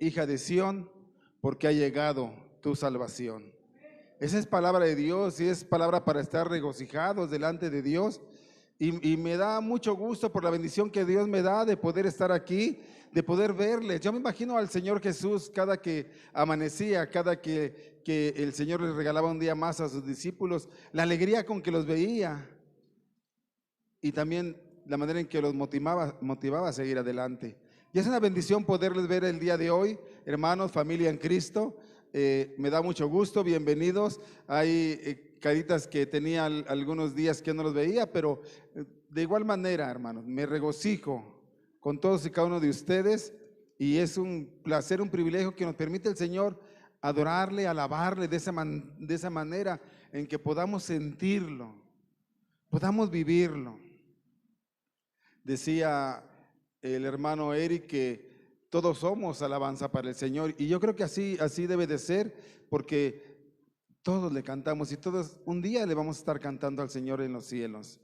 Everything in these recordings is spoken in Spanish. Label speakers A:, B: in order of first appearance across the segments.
A: hija de Sión, porque ha llegado tu salvación. Esa es palabra de Dios y es palabra para estar regocijados delante de Dios. Y me da mucho gusto por la bendición que Dios me da de poder estar aquí, de poder verles. Yo me imagino al Señor Jesús cada que amanecía, cada que el Señor les regalaba un día más a sus discípulos, la alegría con que los veía y también la manera en que los motivaba a seguir adelante. Y es una bendición poderles ver el día de hoy, hermanos, familia en Cristo. Me da mucho gusto, bienvenidos. Hay caritas que tenía algunos días que no los veía, pero de igual manera, hermanos, me regocijo con todos y cada uno de ustedes y es un placer, un privilegio que nos permite el Señor adorarle, alabarle de esa manera en que podamos sentirlo, podamos vivirlo. Decía el hermano Eric que todos somos alabanza para el Señor y yo creo que así debe de ser, porque todos le cantamos y todos un día le vamos a estar cantando al Señor en los cielos.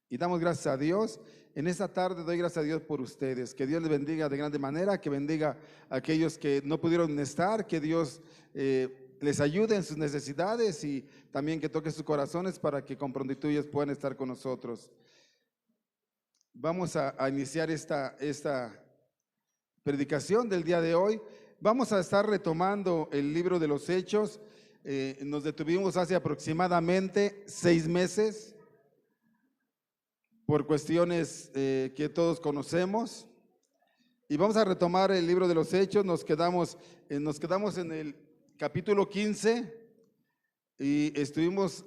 A: Y damos gracias a Dios. En esta tarde doy gracias a Dios por ustedes. Que Dios les bendiga de grande manera, que bendiga a aquellos que no pudieron estar, que Dios les ayude en sus necesidades y también que toque sus corazones para que con prontitud ellos puedan estar con nosotros. Vamos a iniciar esta predicación del día de hoy. Vamos a estar retomando el libro de los Hechos. Nos detuvimos hace aproximadamente 6 meses por cuestiones que todos conocemos y vamos a retomar el libro de los Hechos. Nos quedamos en el capítulo 15 y estuvimos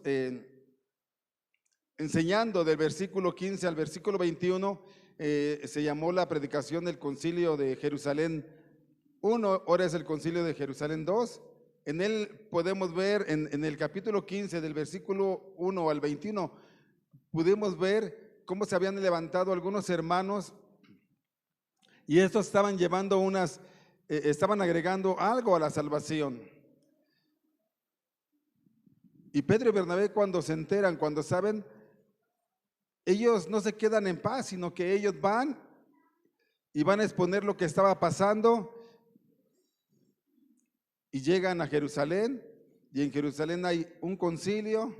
A: enseñando del versículo 15 al versículo 21. Se llamó la predicación del concilio de Jerusalén 1, ahora es el concilio de Jerusalén 2. En él podemos ver, en el capítulo 15 del versículo 1 al 21, pudimos ver cómo se habían levantado algunos hermanos y estos estaban llevando estaban agregando algo a la salvación. Y Pedro y Bernabé cuando se enteran, cuando saben, ellos no se quedan en paz, sino que ellos van y van a exponer lo que estaba pasando y llegan a Jerusalén y en Jerusalén hay un concilio,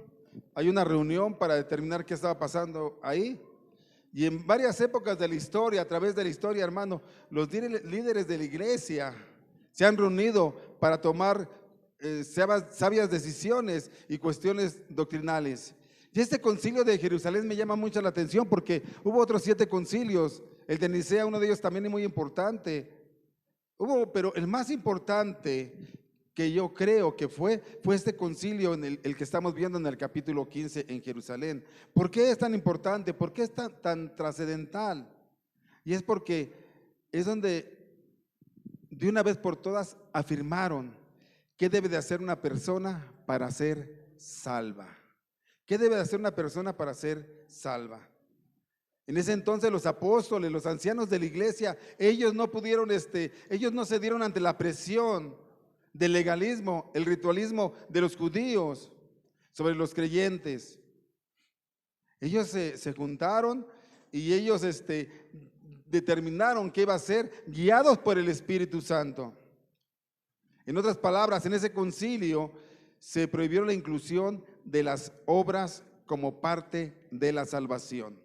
A: hay una reunión para determinar qué estaba pasando ahí. Y en varias épocas de la historia, a través de la historia, hermano, los líderes de la iglesia se han reunido para tomar sabias decisiones y cuestiones doctrinales. Y este concilio de Jerusalén me llama mucho la atención porque hubo otros 7 concilios. El de Nicea, uno de ellos también es muy importante. Pero el más importante que yo creo que fue este concilio en el que estamos viendo en el capítulo 15 en Jerusalén. ¿Por qué es tan importante? ¿Por qué es tan trascendental? Y es porque es donde de una vez por todas afirmaron qué debe de hacer una persona para ser salva. ¿Qué debe de hacer una persona para ser salva? En ese entonces los apóstoles, los ancianos de la iglesia, ellos no pudieron, ellos no se dieron ante la presión del legalismo, el ritualismo de los judíos sobre los creyentes. Ellos se juntaron y ellos determinaron qué iba a ser, guiados por el Espíritu Santo. En otras palabras, en ese concilio se prohibió la inclusión de las obras como parte de la salvación.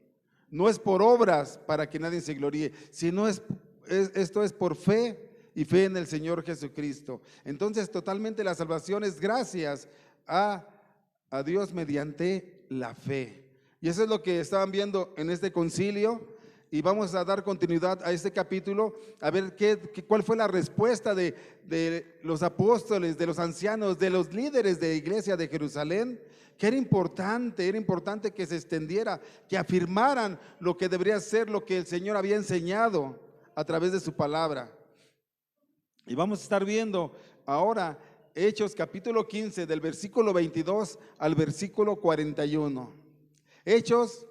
A: No es por obras para que nadie se gloríe, sino esto es por fe y fe en el Señor Jesucristo. Entonces, totalmente la salvación es gracias a Dios mediante la fe. Y eso es lo que estaban viendo en este concilio. Y vamos a dar continuidad a este capítulo, a ver cuál fue la respuesta de los apóstoles, de los ancianos, de los líderes de la iglesia de Jerusalén, que era importante que se extendiera, que afirmaran lo que debería ser, lo que el Señor había enseñado a través de su palabra. Y vamos a estar viendo ahora Hechos capítulo 15 del versículo 22 al versículo 41. Hechos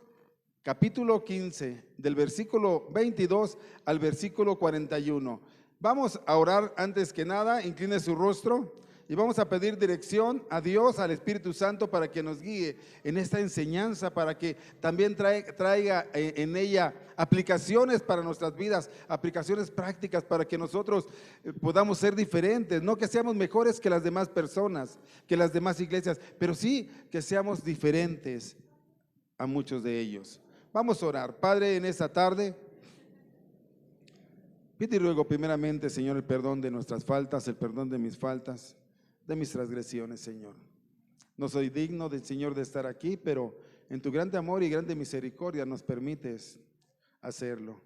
A: capítulo 15, del versículo 22 al versículo 41. Vamos a orar antes que nada, incline su rostro y vamos a pedir dirección a Dios, al Espíritu Santo, para que nos guíe en esta enseñanza, para que también traiga en ella aplicaciones para nuestras vidas, aplicaciones prácticas, para que nosotros podamos ser diferentes, no que seamos mejores que las demás personas, que las demás iglesias, pero sí que seamos diferentes a muchos de ellos. Vamos a orar. Padre, en esta tarde pido y ruego primeramente, Señor, el perdón de nuestras faltas, el perdón de mis faltas, de mis transgresiones, Señor. No soy digno del Señor de estar aquí, pero en tu grande amor y grande misericordia nos permites hacerlo.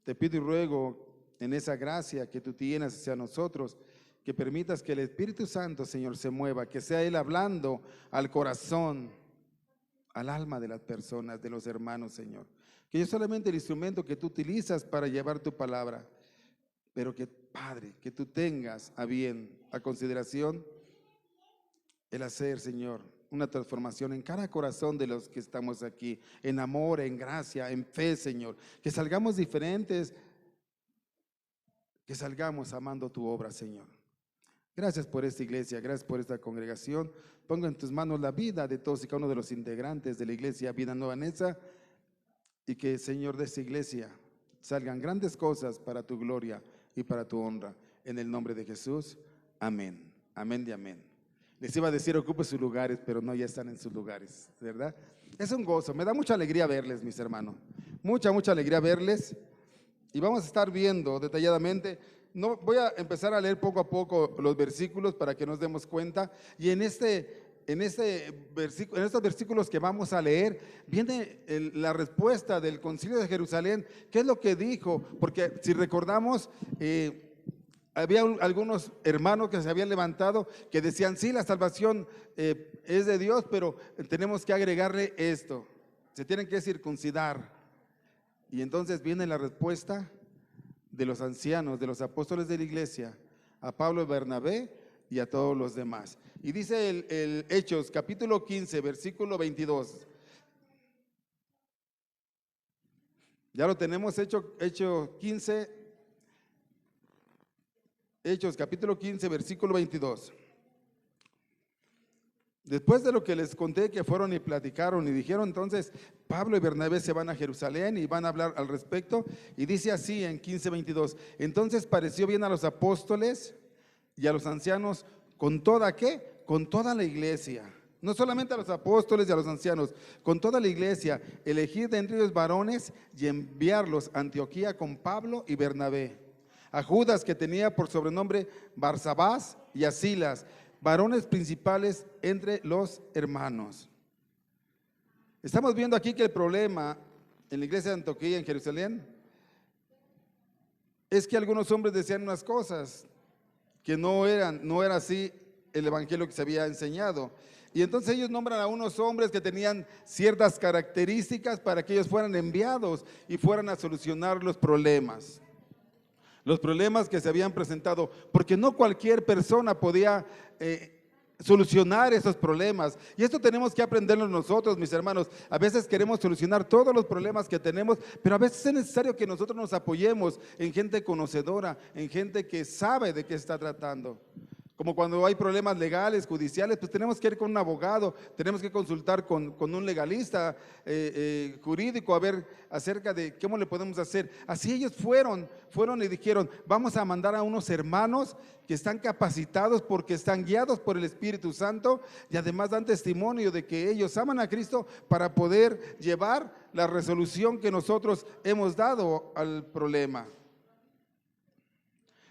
A: Te pido y ruego en esa gracia que tú tienes hacia nosotros, que permitas que el Espíritu Santo, Señor, se mueva, que sea Él hablando al corazón, al alma de las personas, de los hermanos, Señor. Que yo solamente el instrumento que tú utilizas para llevar tu palabra, pero que, Padre, que tú tengas a bien, a consideración, el hacer, Señor, una transformación en cada corazón de los que estamos aquí, en amor, en gracia, en fe, Señor. Que salgamos diferentes, que salgamos amando tu obra, Señor. Gracias por esta iglesia, gracias por esta congregación. Pongo en tus manos la vida de todos y cada uno de los integrantes de la iglesia Vida Nueva Neza, y que, Señor, de esta iglesia salgan grandes cosas para tu gloria y para tu honra. En el nombre de Jesús, amén. Amén y amén. Les iba a decir ocupe sus lugares, pero no, ya están en sus lugares, ¿verdad? Es un gozo, me da mucha alegría verles, mis hermanos. Mucha alegría verles. Y vamos a estar viendo detalladamente. No, voy a empezar a leer poco a poco los versículos para que nos demos cuenta. Y en estos versículos que vamos a leer, viene la respuesta del Concilio de Jerusalén. ¿Qué es lo que dijo? Porque si recordamos, había algunos hermanos que se habían levantado que decían, sí, la salvación es de Dios, pero tenemos que agregarle esto, se tienen que circuncidar. Y entonces viene la respuesta de los ancianos, de los apóstoles de la iglesia, a Pablo y Bernabé y a todos los demás. Y dice el Hechos, capítulo 15, versículo 22. Ya lo tenemos, Hechos 15, Hechos, capítulo 15, versículo 22. Después de lo que les conté que fueron y platicaron y dijeron, entonces Pablo y Bernabé se van a Jerusalén y van a hablar al respecto, y dice así en 15:22, entonces pareció bien a los apóstoles y a los ancianos con toda, ¿qué? Con toda la iglesia, no solamente a los apóstoles y a los ancianos, con toda la iglesia, elegir de entre ellos varones y enviarlos a Antioquía con Pablo y Bernabé, a Judas, que tenía por sobrenombre Barsabás, y a Silas, varones principales entre los hermanos. Estamos viendo aquí que el problema en la iglesia de Antioquía, en Jerusalén, es que algunos hombres decían unas cosas que no era así el evangelio que se había enseñado. Y entonces ellos nombran a unos hombres que tenían ciertas características para que ellos fueran enviados y fueran a solucionar los problemas que se habían presentado, porque no cualquier persona podía solucionar esos problemas. Y esto tenemos que aprenderlo nosotros, mis hermanos. A veces queremos solucionar todos los problemas que tenemos, pero a veces es necesario que nosotros nos apoyemos en gente conocedora, en gente que sabe de qué está tratando. Como cuando hay problemas legales, judiciales, pues tenemos que ir con un abogado, tenemos que consultar con un legalista jurídico a ver acerca de cómo le podemos hacer. Así ellos fueron y dijeron, vamos a mandar a unos hermanos que están capacitados porque están guiados por el Espíritu Santo y además dan testimonio de que ellos aman a Cristo para poder llevar la resolución que nosotros hemos dado al problema.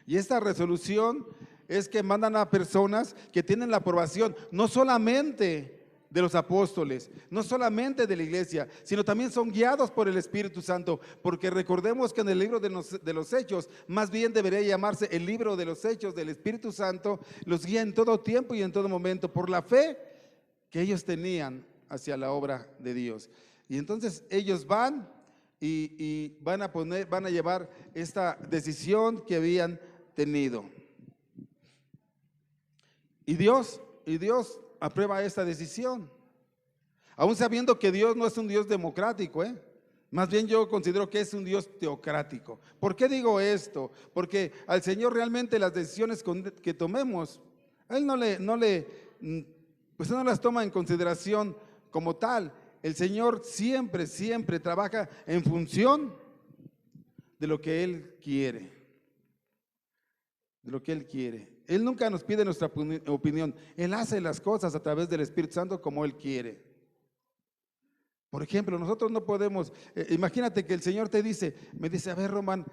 A: Y esta resolución es que mandan a personas que tienen la aprobación no solamente de los apóstoles, no solamente de la iglesia, sino también son guiados por el Espíritu Santo, porque recordemos que en el libro de los Hechos, más bien debería llamarse el libro de los Hechos del Espíritu Santo, los guía en todo tiempo y en todo momento, por la fe que ellos tenían hacia la obra de Dios. Y entonces ellos van y van a llevar esta decisión que habían tenido. Y Dios aprueba esta decisión, aún sabiendo que Dios no es un Dios democrático, más bien yo considero que es un Dios teocrático. ¿Por qué digo esto? Porque al Señor realmente las decisiones que tomemos Él pues no las toma en consideración como tal. El Señor siempre, siempre trabaja en función de lo que Él quiere. De lo que Él quiere. Él nunca nos pide nuestra opinión. Él hace las cosas a través del Espíritu Santo como Él quiere. Por ejemplo, nosotros no podemos, imagínate que el Señor me dice, a ver, Román,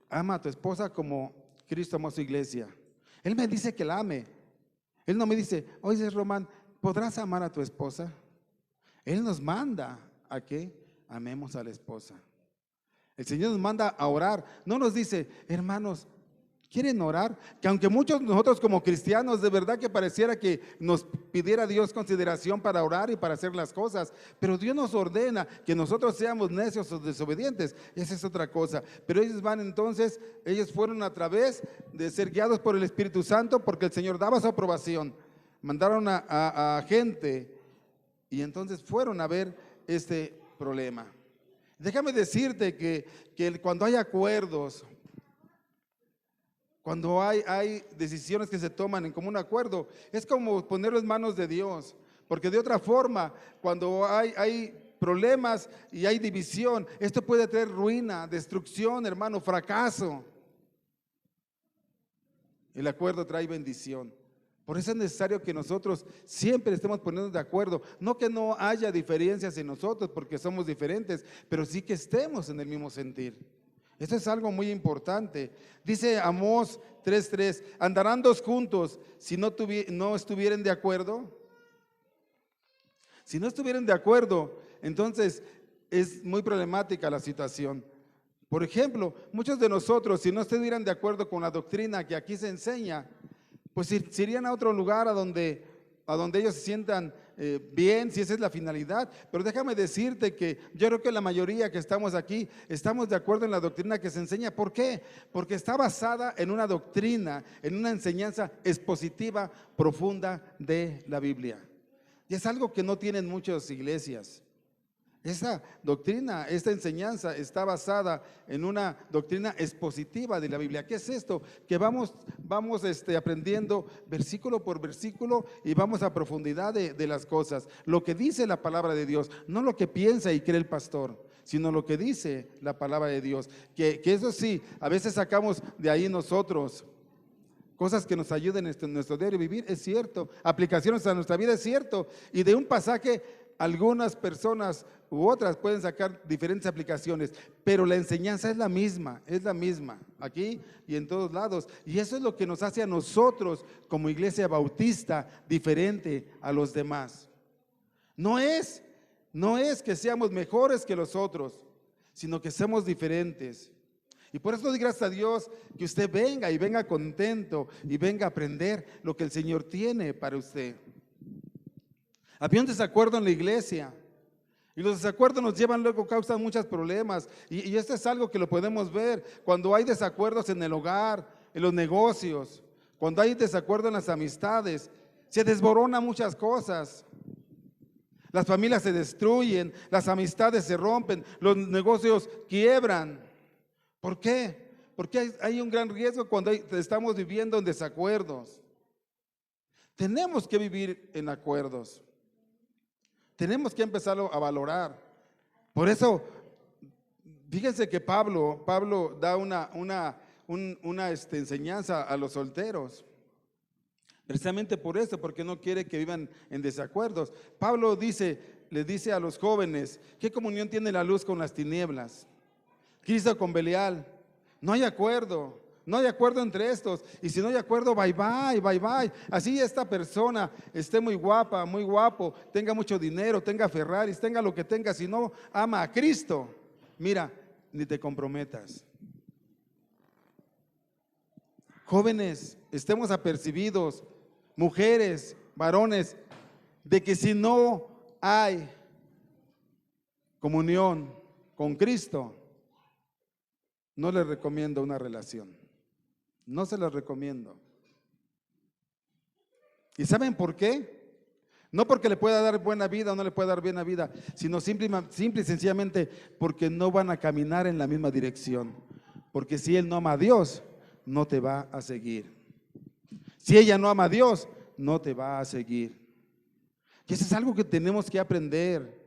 A: ama a tu esposa como Cristo amó a su iglesia. Él me dice que la ame. Él no me dice, oye, Román, ¿podrás amar a tu esposa? Él nos manda a que amemos a la esposa. El Señor nos manda a orar. No nos dice, hermanos, ¿quieren orar? Que aunque muchos nosotros como cristianos de verdad que pareciera que nos pidiera Dios consideración para orar y para hacer las cosas, pero Dios nos ordena que nosotros seamos necios o desobedientes. Esa es otra cosa. Pero ellos fueron a través de ser guiados por el Espíritu Santo, porque el Señor daba su aprobación. Mandaron a gente y entonces fueron a ver este problema. Déjame decirte que cuando hay acuerdos, cuando hay decisiones que se toman en común acuerdo, es como ponerlo en manos de Dios, porque de otra forma, cuando hay problemas y hay división, esto puede traer ruina, destrucción, hermano, fracaso. El acuerdo trae bendición. Por eso es necesario que nosotros siempre estemos poniendo de acuerdo, no que no haya diferencias en nosotros porque somos diferentes, pero sí que estemos en el mismo sentir. Eso es algo muy importante. Dice Amós 3:3, ¿andarán dos juntos si no estuvieran de acuerdo? Si no estuvieran de acuerdo, entonces es muy problemática la situación. Por ejemplo, muchos de nosotros, si no estuvieran de acuerdo con la doctrina que aquí se enseña, pues se irían a otro lugar a donde ellos se sientan bien, si esa es la finalidad. Pero déjame decirte que yo creo que la mayoría que estamos aquí estamos de acuerdo en la doctrina que se enseña. ¿Por qué? Porque está basada en una doctrina, en una enseñanza expositiva profunda de la Biblia. Y es algo que no tienen muchas iglesias. Esa doctrina, esta enseñanza está basada en una doctrina expositiva de la Biblia. ¿Qué es esto? Que vamos aprendiendo versículo por versículo y vamos a profundidad de las cosas. Lo que dice la palabra de Dios, no lo que piensa y cree el pastor, sino lo que dice la palabra de Dios. Que eso sí, a veces sacamos de ahí nosotros cosas que nos ayuden en nuestro diario vivir, es cierto. Aplicaciones a nuestra vida, es cierto. Y de un pasaje, algunas personas u otras pueden sacar diferentes aplicaciones, pero la enseñanza es la misma aquí y en todos lados. Y eso es lo que nos hace a nosotros como iglesia bautista diferente a los demás. No es que seamos mejores que los otros, sino que somos diferentes. Y por eso doy gracias a Dios que usted venga y venga contento y venga a aprender lo que el Señor tiene para usted. Había un desacuerdo en la iglesia y los desacuerdos nos llevan luego, causan muchos problemas y esto es algo que lo podemos ver cuando hay desacuerdos en el hogar, en los negocios, cuando hay desacuerdo en las amistades, se desboronan muchas cosas. Las familias se destruyen, las amistades se rompen, los negocios quiebran. ¿Por qué? Porque hay un gran riesgo cuando estamos viviendo en desacuerdos. Tenemos que vivir en acuerdos. Tenemos que empezarlo a valorar. Por eso, fíjense que Pablo da una enseñanza a los solteros. Precisamente por eso, porque no quiere que vivan en desacuerdos. Pablo les dice a los jóvenes, ¿qué comunión tiene la luz con las tinieblas? Cristo con Belial. No hay acuerdo entre estos. Y si no hay acuerdo, bye bye. Así esta persona esté muy guapa, muy guapo, tenga mucho dinero, tenga Ferraris, tenga lo que tenga, si no ama a Cristo, mira, ni te comprometas. Jóvenes, estemos apercibidos, mujeres, varones, de que si no hay comunión con Cristo, no les recomiendo una relación. No se las recomiendo. ¿Y saben por qué? No porque le pueda dar buena vida o no le pueda dar buena vida, sino simple y sencillamente porque no van a caminar en la misma dirección. Porque si él no ama a Dios, no te va a seguir. Si ella no ama a Dios, no te va a seguir. Y eso es algo que tenemos que aprender.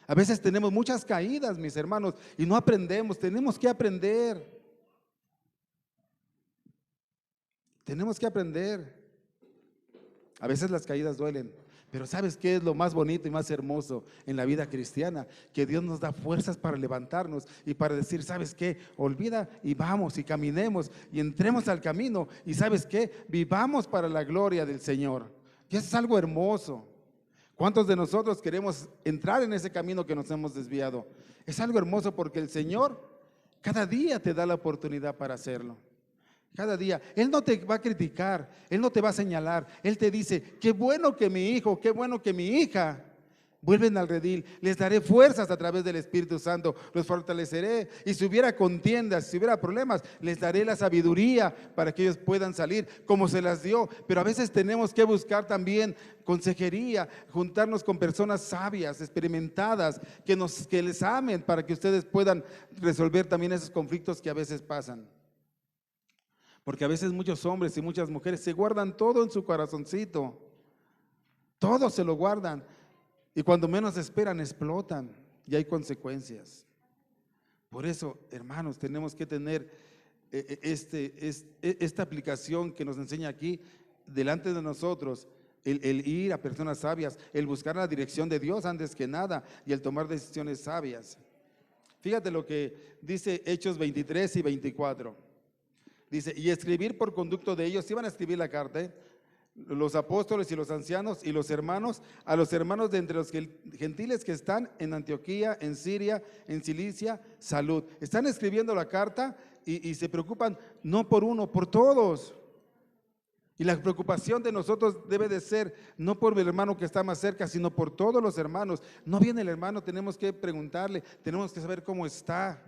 A: A veces tenemos muchas caídas, mis hermanos, y no aprendemos. Tenemos que aprender. Tenemos que aprender. A veces las caídas duelen, pero ¿sabes qué es lo más bonito y más hermoso en la vida cristiana? Que Dios nos da fuerzas para levantarnos y para decir, ¿sabes qué? Olvida y vamos y caminemos y entremos al camino y ¿sabes qué? Vivamos para la gloria del Señor. Y eso es algo hermoso. ¿Cuántos de nosotros queremos entrar en ese camino que nos hemos desviado? Es algo hermoso porque el Señor cada día te da la oportunidad para hacerlo. Cada día. Él no te va a criticar, Él no te va a señalar. Él te dice, qué bueno que mi hijo, qué bueno que mi hija vuelven al redil. Les daré fuerzas a través del Espíritu Santo, los fortaleceré. Y si hubiera contiendas, si hubiera problemas, les daré la sabiduría para que ellos puedan salir como se las dio. Pero a veces tenemos que buscar también consejería, juntarnos con personas sabias, experimentadas, que les amen para que ustedes puedan resolver también esos conflictos que a veces pasan. Porque a veces muchos hombres y muchas mujeres se guardan todo en su corazoncito. Todo se lo guardan. Y cuando menos esperan, explotan. Y hay consecuencias. Por eso, hermanos, tenemos que tener esta aplicación que nos enseña aquí delante de nosotros. El ir a personas sabias, el buscar la dirección de Dios antes que nada y el tomar decisiones sabias. Fíjate lo que dice Hechos 23 y 24. Dice, y escribir por conducto de ellos, iban a escribir la carta, los apóstoles y los ancianos y los hermanos, a los hermanos de entre los gentiles que están en Antioquía, en Siria, en Cilicia, salud. Están escribiendo la carta y se preocupan no por uno, por todos. Y la preocupación de nosotros debe de ser no por el hermano que está más cerca, sino por todos los hermanos. No viene el hermano, tenemos que preguntarle, tenemos que saber cómo está.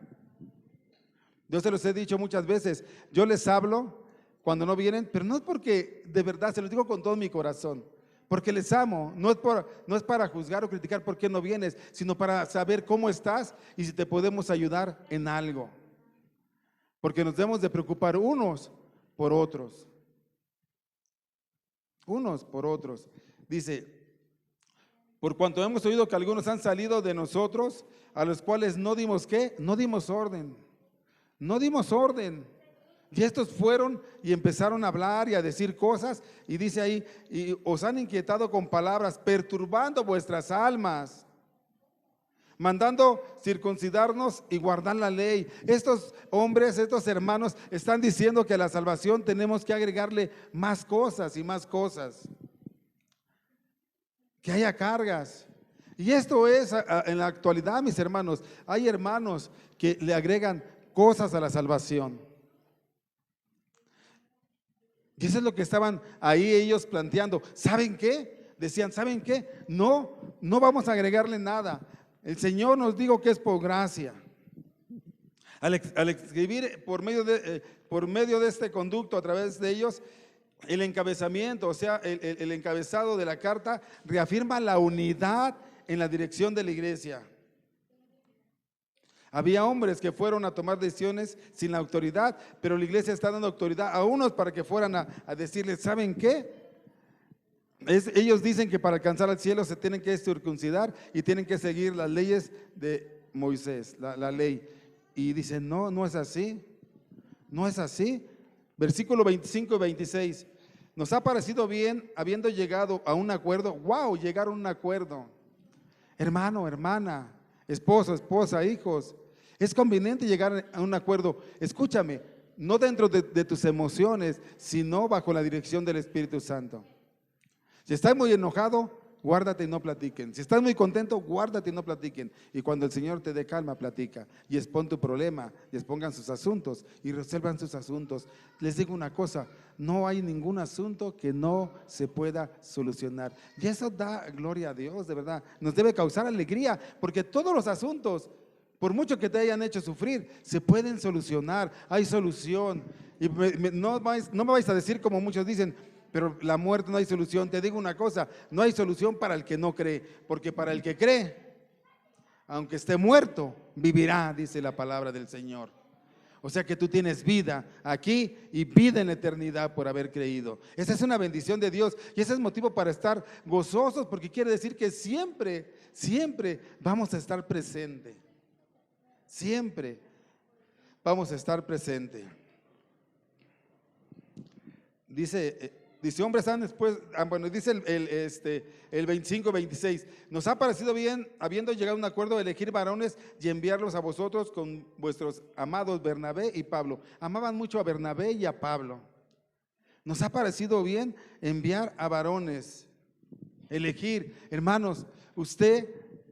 A: Yo se los he dicho muchas veces, yo les hablo cuando no vienen, pero no es porque de verdad, se los digo con todo mi corazón, porque les amo, no es para juzgar o criticar por qué no vienes, sino para saber cómo estás y si te podemos ayudar en algo, porque nos debemos de preocupar unos por otros. Unos por otros. Dice, por cuanto hemos oído que algunos han salido de nosotros, a los cuales no dimos ¿qué? No dimos orden. No dimos orden. Y estos fueron y empezaron a hablar y a decir cosas. Y dice ahí, y os han inquietado con palabras, perturbando vuestras almas, mandando circuncidarnos y guardar la ley. Estos hombres, estos hermanos están diciendo que a la salvación tenemos que agregarle más cosas y más cosas. Que haya cargas. Y esto es en la actualidad, mis hermanos. Hay hermanos que le agregan cosas a la salvación. Y eso es lo que estaban ahí ellos planteando. ¿Saben qué? Decían, ¿saben qué? No vamos a agregarle nada. El Señor nos dijo que es por gracia. Al escribir por medio de este conducto a través de ellos, el encabezamiento, o sea, el encabezado de la carta reafirma la unidad en la dirección de la iglesia. Había hombres que fueron a tomar decisiones sin la autoridad, pero la iglesia está dando autoridad a unos para que fueran a decirles, ¿saben qué? Ellos dicen que para alcanzar al cielo se tienen que circuncidar y tienen que seguir las leyes de Moisés, la ley. Y dicen, no es así, no es así. Versículo 25 y 26. Nos ha parecido bien, habiendo llegado a un acuerdo. ¡Wow! Llegaron a un acuerdo. Hermano, hermana, esposo, esposa, hijos. Es conveniente llegar a un acuerdo. Escúchame, no dentro de tus emociones, sino bajo la dirección del Espíritu Santo. Si estás muy enojado, guárdate y no platiquen. Si estás muy contento, guárdate y no platiquen. Y cuando el Señor te dé calma, platica. Y expon tu problema, y expongan sus asuntos, y resuelvan sus asuntos. Les digo una cosa, no hay ningún asunto que no se pueda solucionar. Y eso da gloria a Dios, de verdad. Nos debe causar alegría, porque todos los asuntos, por mucho que te hayan hecho sufrir, se pueden solucionar. Hay solución. Y no me vais a decir como muchos dicen, pero la muerte no hay solución. Te digo una cosa, no hay solución para el que no cree, porque para el que cree, aunque esté muerto, vivirá, dice la palabra del Señor. O sea que tú tienes vida aquí y vida en la eternidad por haber creído. Esa es una bendición de Dios y ese es motivo para estar gozosos, porque quiere decir que siempre, siempre vamos a estar presente. Siempre vamos a estar presente. Dice, hombres están después, bueno, dice el 25-26, nos ha parecido bien, habiendo llegado a un acuerdo, de elegir varones y enviarlos a vosotros con vuestros amados Bernabé y Pablo. Amaban mucho a Bernabé y a Pablo. Nos ha parecido bien enviar a varones, elegir. Hermanos, usted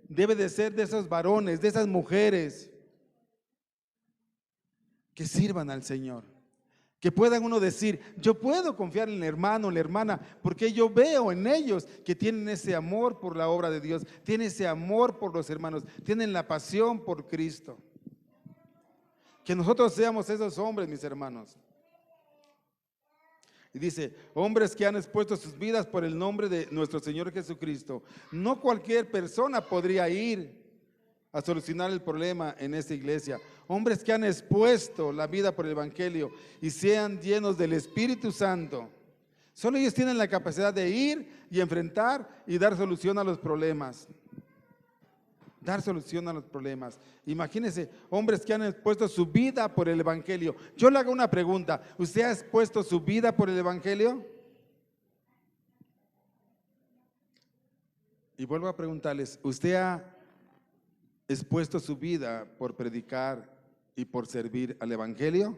A: debe de ser de esos varones, de esas mujeres que sirvan al Señor. Que puedan uno decir, yo puedo confiar en el hermano o la hermana, porque yo veo en ellos que tienen ese amor por la obra de Dios, tienen ese amor por los hermanos, tienen la pasión por Cristo. Que nosotros seamos esos hombres, mis hermanos. Y dice, hombres que han expuesto sus vidas por el nombre de nuestro Señor Jesucristo. No cualquier persona podría ir a solucionar el problema en esta iglesia. Hombres que han expuesto la vida por el Evangelio y sean llenos del Espíritu Santo. Solo ellos tienen la capacidad de ir y enfrentar y dar solución a los problemas. Dar solución a los problemas. Imagínense, hombres que han expuesto su vida por el Evangelio. Yo le hago una pregunta, ¿usted ha expuesto su vida por el Evangelio? Y vuelvo a preguntarles, ¿usted ha expuesto su vida por predicar y por servir al Evangelio?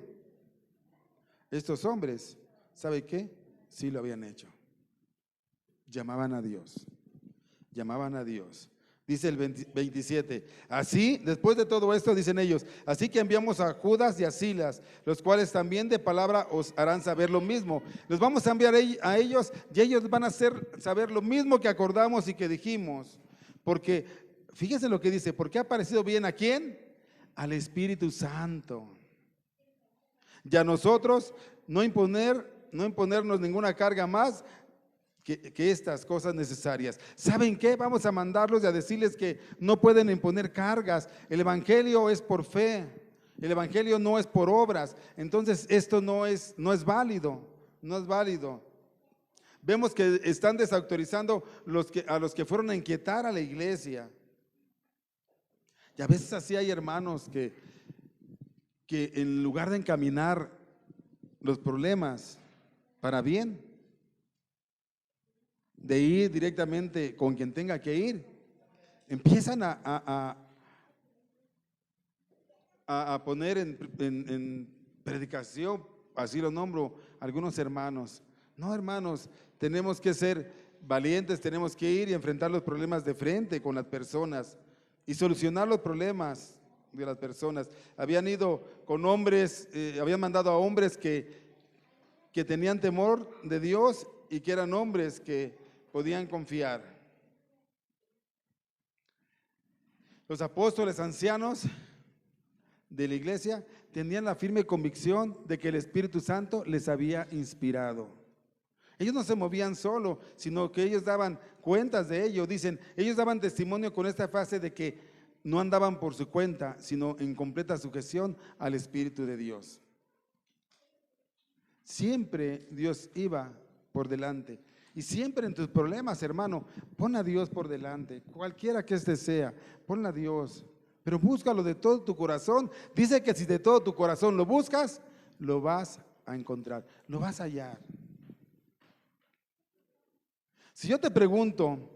A: Estos hombres, ¿sabe qué? Sí lo habían hecho. Llamaban a Dios. Llamaban a Dios. Dice el 27, así, después de todo esto, dicen ellos, así que enviamos a Judas y a Silas, los cuales también de palabra os harán saber lo mismo. Los vamos a enviar a ellos y ellos van a hacer saber lo mismo que acordamos y que dijimos. Porque, fíjense lo que dice, porque ha parecido bien ¿a quién? Al Espíritu Santo. Y a nosotros no imponernos ninguna carga más que estas cosas necesarias. ¿Saben qué? Vamos a mandarlos y a decirles que no pueden imponer cargas. El Evangelio es por fe. El Evangelio no es por obras. Entonces esto no es válido. No es válido. Vemos que están desautorizando a los que fueron a inquietar a la iglesia. Y a veces así hay hermanos que en lugar de encaminar los problemas para bien, de ir directamente con quien tenga que ir, empiezan a poner en predicación, así lo nombro, algunos hermanos. No, hermanos, tenemos que ser valientes, tenemos que ir y enfrentar los problemas de frente con las personas y solucionar los problemas de las personas. Habían ido con hombres, habían mandado a hombres que tenían temor de Dios y que eran hombres que podían confiar. Los apóstoles ancianos de la iglesia tenían la firme convicción de que el Espíritu Santo les había inspirado. Ellos no se movían solo, sino que ellos daban cuentas de ello. Dicen, ellos daban testimonio con esta frase de que no andaban por su cuenta, sino en completa sujeción al Espíritu de Dios. Siempre Dios iba por delante. Y siempre en tus problemas, hermano, pon a Dios por delante, cualquiera que este sea, ponle a Dios, pero búscalo de todo tu corazón. Dice que si de todo tu corazón lo buscas, lo vas a encontrar, lo vas a hallar. Si yo te pregunto,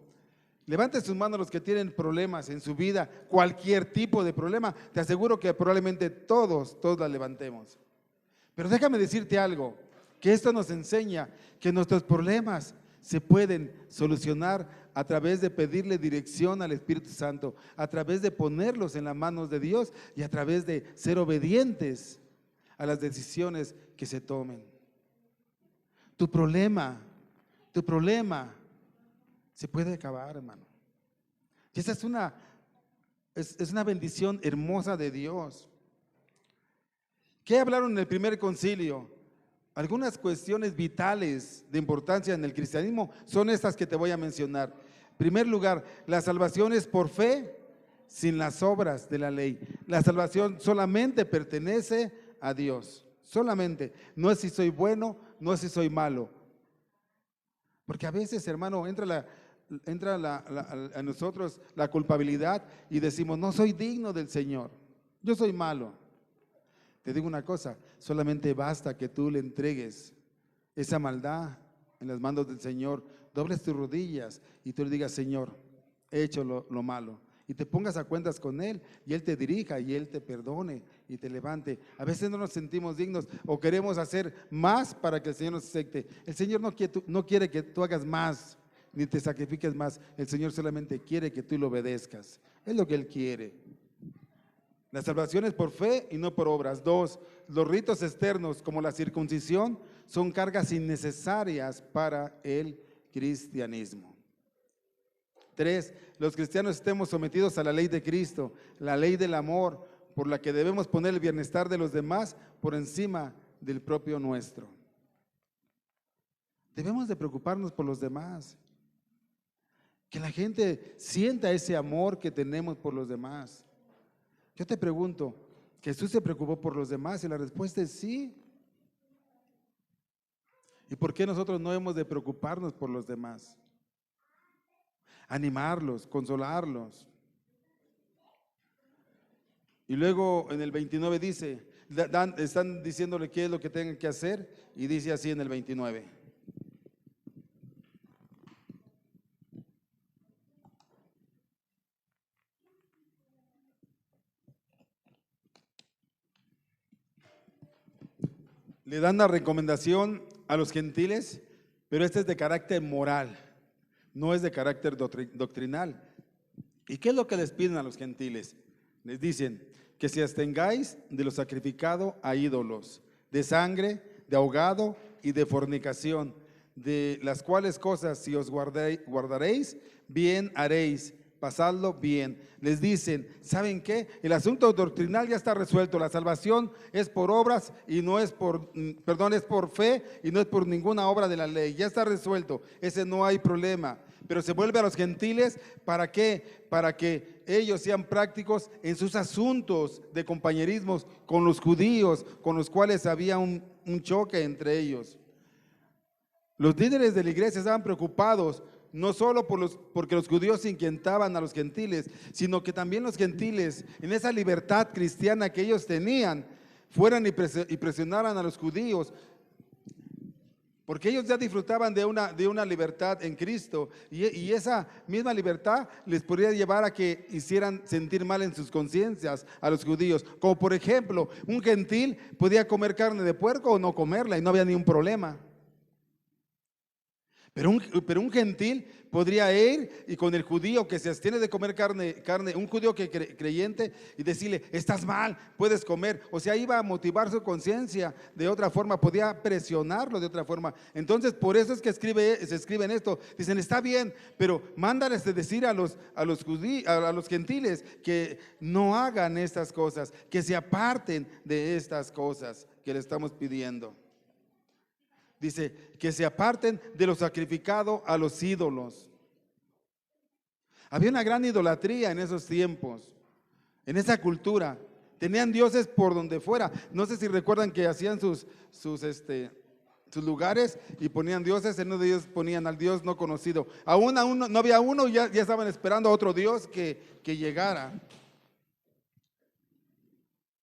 A: levante sus manos los que tienen problemas en su vida, cualquier tipo de problema, te aseguro que probablemente todos la levantemos. Pero déjame decirte algo, que esto nos enseña que nuestros problemas se pueden solucionar a través de pedirle dirección al Espíritu Santo, a través de ponerlos en las manos de Dios y a través de ser obedientes a las decisiones que se tomen. Tu problema se puede acabar, hermano. Y esa es una bendición hermosa de Dios. ¿Qué hablaron en el primer concilio? Algunas cuestiones vitales de importancia en el cristianismo son estas que te voy a mencionar. En primer lugar, la salvación es por fe sin las obras de la ley. La salvación solamente pertenece a Dios. Solamente. No es si soy bueno, no es si soy malo. Porque a veces, hermano, entra a nosotros la culpabilidad y decimos, no soy digno del Señor, yo soy malo. Te digo una cosa, solamente basta que tú le entregues esa maldad en las manos del Señor, dobles tus rodillas y tú le digas, Señor, he hecho lo malo. Y te pongas a cuentas con Él y Él te dirija y Él te perdone y te levante. A veces no nos sentimos dignos o queremos hacer más para que el Señor nos acepte. El Señor no quiere que tú hagas más ni te sacrifiques más. El Señor solamente quiere que tú le obedezcas. Es lo que Él quiere. La salvación es por fe y no por obras. 2, los ritos externos como la circuncisión son cargas innecesarias para el cristianismo. 3, los cristianos estemos sometidos a la ley de Cristo, la ley del amor, por la que debemos poner el bienestar de los demás por encima del propio nuestro. Debemos de preocuparnos por los demás, que la gente sienta ese amor que tenemos por los demás. Yo te pregunto, ¿Jesús se preocupó por los demás? Y la respuesta es sí. ¿Y por qué nosotros no hemos de preocuparnos por los demás? Animarlos, consolarlos. Y luego en el 29 dice, están diciéndole qué es lo que tengan que hacer, y dice así en el 29. Le dan la recomendación a los gentiles, pero este es de carácter moral, no es de carácter doctrinal. ¿Y qué es lo que les piden a los gentiles? Les dicen que se abstengáis de lo sacrificado a ídolos, de sangre, de ahogado y de fornicación, de las cuales cosas si os guardaréis, bien haréis. Pasadlo bien. Les dicen, ¿saben qué? El asunto doctrinal ya está resuelto. La salvación es por obras y no es es por fe y no es por ninguna obra de la ley. Ya está resuelto. Ese no hay problema. Pero se vuelve a los gentiles, ¿para qué? Para que ellos sean prácticos en sus asuntos de compañerismos con los judíos, con los cuales había un choque entre ellos. Los líderes de la iglesia estaban preocupados no solo porque los judíos inquietaban a los gentiles, sino que también los gentiles, en esa libertad cristiana que ellos tenían, fueran y presionaran a los judíos, porque ellos ya disfrutaban de una libertad en Cristo, y esa misma libertad les podría llevar a que hicieran sentir mal en sus conciencias a los judíos. Como por ejemplo, un gentil podía comer carne de puerco o no comerla y no había ningún problema. Pero un gentil podría ir y con el judío que se abstiene de comer carne, un judío creyente, y decirle, estás mal, puedes comer. O sea, iba a motivar su conciencia de otra forma, podía presionarlo de otra forma. Entonces, por eso es que se escribe en esto. Dicen, está bien, pero mándales de decir a los gentiles que no hagan estas cosas, que se aparten de estas cosas que le estamos pidiendo. Dice, que se aparten de lo sacrificado a los ídolos. Había una gran idolatría en esos tiempos, en esa cultura. Tenían dioses por donde fuera. No sé si recuerdan que hacían sus lugares y ponían dioses. En uno de ellos ponían al Dios no conocido. Aún no había uno, ya estaban esperando a otro Dios que llegara.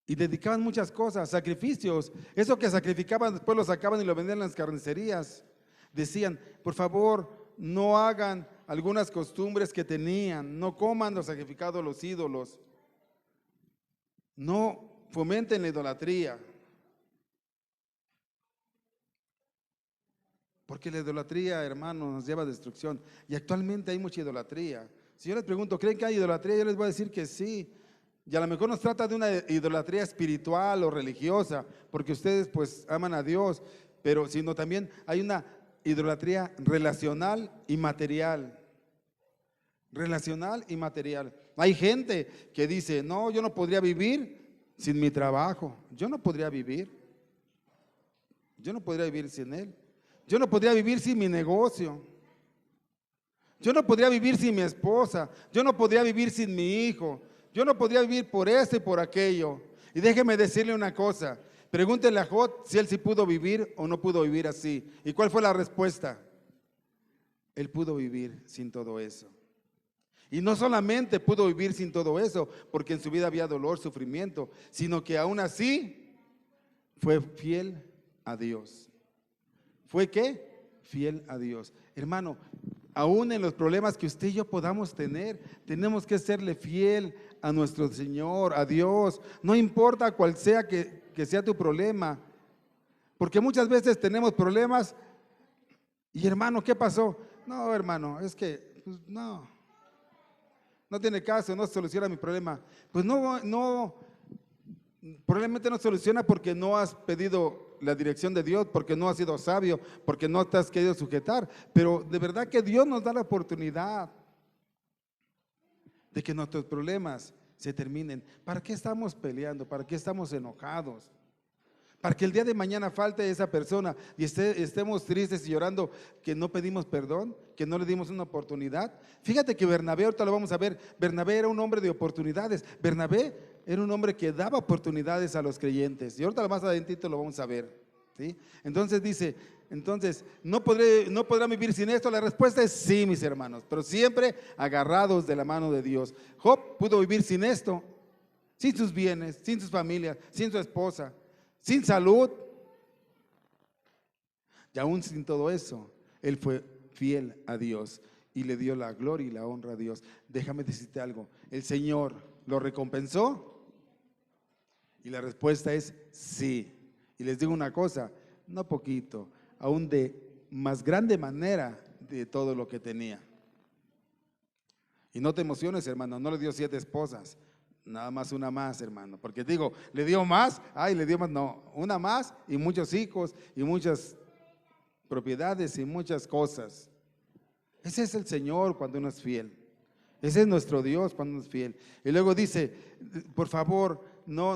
A: Y dedicaban muchas cosas, sacrificios. Eso que sacrificaban después lo sacaban y lo vendían en las carnicerías. Decían, por favor, no hagan algunas costumbres que tenían. No coman lo sacrificado a los ídolos. No fomenten la idolatría. Porque la idolatría, hermano, nos lleva a destrucción. Y actualmente hay mucha idolatría. Si yo les pregunto, ¿creen que hay idolatría? Yo les voy a decir que sí. Y a lo mejor nos trata de una idolatría espiritual o religiosa, porque ustedes pues aman a Dios, pero sino también hay una idolatría relacional y material. Relacional y material. Hay gente que dice, no, yo no podría vivir sin mi trabajo. Yo no podría vivir. Yo no podría vivir sin él. Yo no podría vivir sin mi negocio. Yo no podría vivir sin mi esposa. Yo no podría vivir sin mi hijo. Yo no podría vivir por esto y por aquello. Y déjeme decirle una cosa, Pregúntenle a Job si él sí pudo vivir o no pudo vivir así. ¿Y cuál fue la respuesta? Él pudo vivir sin todo eso. Y no solamente pudo vivir sin todo eso, porque en su vida había dolor, sufrimiento, sino que aún así fue fiel a Dios. ¿Fue qué? Fiel a Dios. Hermano, aún en los problemas que usted y yo podamos tener, tenemos que serle fiel a nuestro Señor, a Dios. No importa cuál sea que sea tu problema, porque muchas veces tenemos problemas y hermano, ¿qué pasó? No, hermano, es que pues, no tiene caso, no soluciona mi problema. Pues probablemente no soluciona porque no has pedido la dirección de Dios, porque no has sido sabio, porque no te has querido sujetar. Pero de verdad que Dios nos da la oportunidad de que nuestros problemas se terminen. ¿Para qué estamos peleando? ¿Para qué estamos enojados? Para que el día de mañana falte esa persona y estemos tristes y llorando que no pedimos perdón, que no le dimos una oportunidad. Fíjate que Bernabé, ahorita lo vamos a ver, Bernabé era un hombre de oportunidades. Bernabé era un hombre que daba oportunidades a los creyentes. Y ahorita más adentito lo vamos a ver, ¿sí? Entonces dice, ¿no podrán vivir sin esto? La respuesta es sí, mis hermanos, pero siempre agarrados de la mano de Dios. Job pudo vivir sin esto, sin sus bienes, sin sus familias, sin su esposa, sin salud. Y aún sin todo eso, él fue fiel a Dios y le dio la gloria y la honra a Dios. Déjame decirte algo, el Señor lo recompensó y la respuesta es sí. Y les digo una cosa, no poquito, aún de más grande manera de todo lo que tenía. Y no te emociones, hermano, no le dio 7 esposas. Nada más una más, hermano, porque digo, le dio más, le dio más, no, una más y muchos hijos y muchas propiedades y muchas cosas. Ese es el Señor cuando uno es fiel. Ese es nuestro Dios cuando uno es fiel. Y luego dice, por favor, no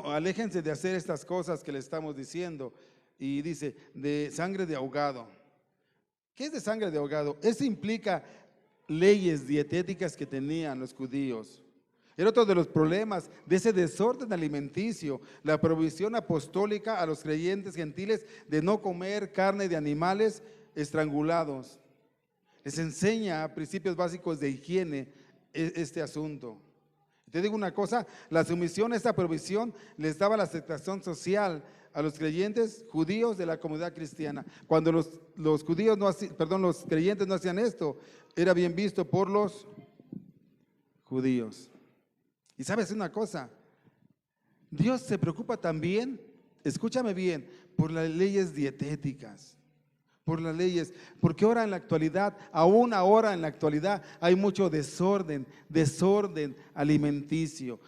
A: aléjense de hacer estas cosas que le estamos diciendo. Y dice, de sangre de ahogado. ¿Qué es de sangre de ahogado? Eso implica leyes dietéticas que tenían los judíos. Era otro de los problemas de ese desorden alimenticio, la provisión apostólica a los creyentes gentiles de no comer carne de animales estrangulados. Les enseña principios básicos de higiene este asunto. Te digo una cosa, la sumisión a esta provisión les daba la aceptación social a los creyentes judíos de la comunidad cristiana. Cuando los creyentes no hacían esto, era bien visto por los judíos. Y sabes una cosa, Dios se preocupa también, escúchame bien, por las leyes dietéticas, por las leyes, porque ahora en la actualidad, aún ahora en la actualidad, hay mucho desorden alimenticio,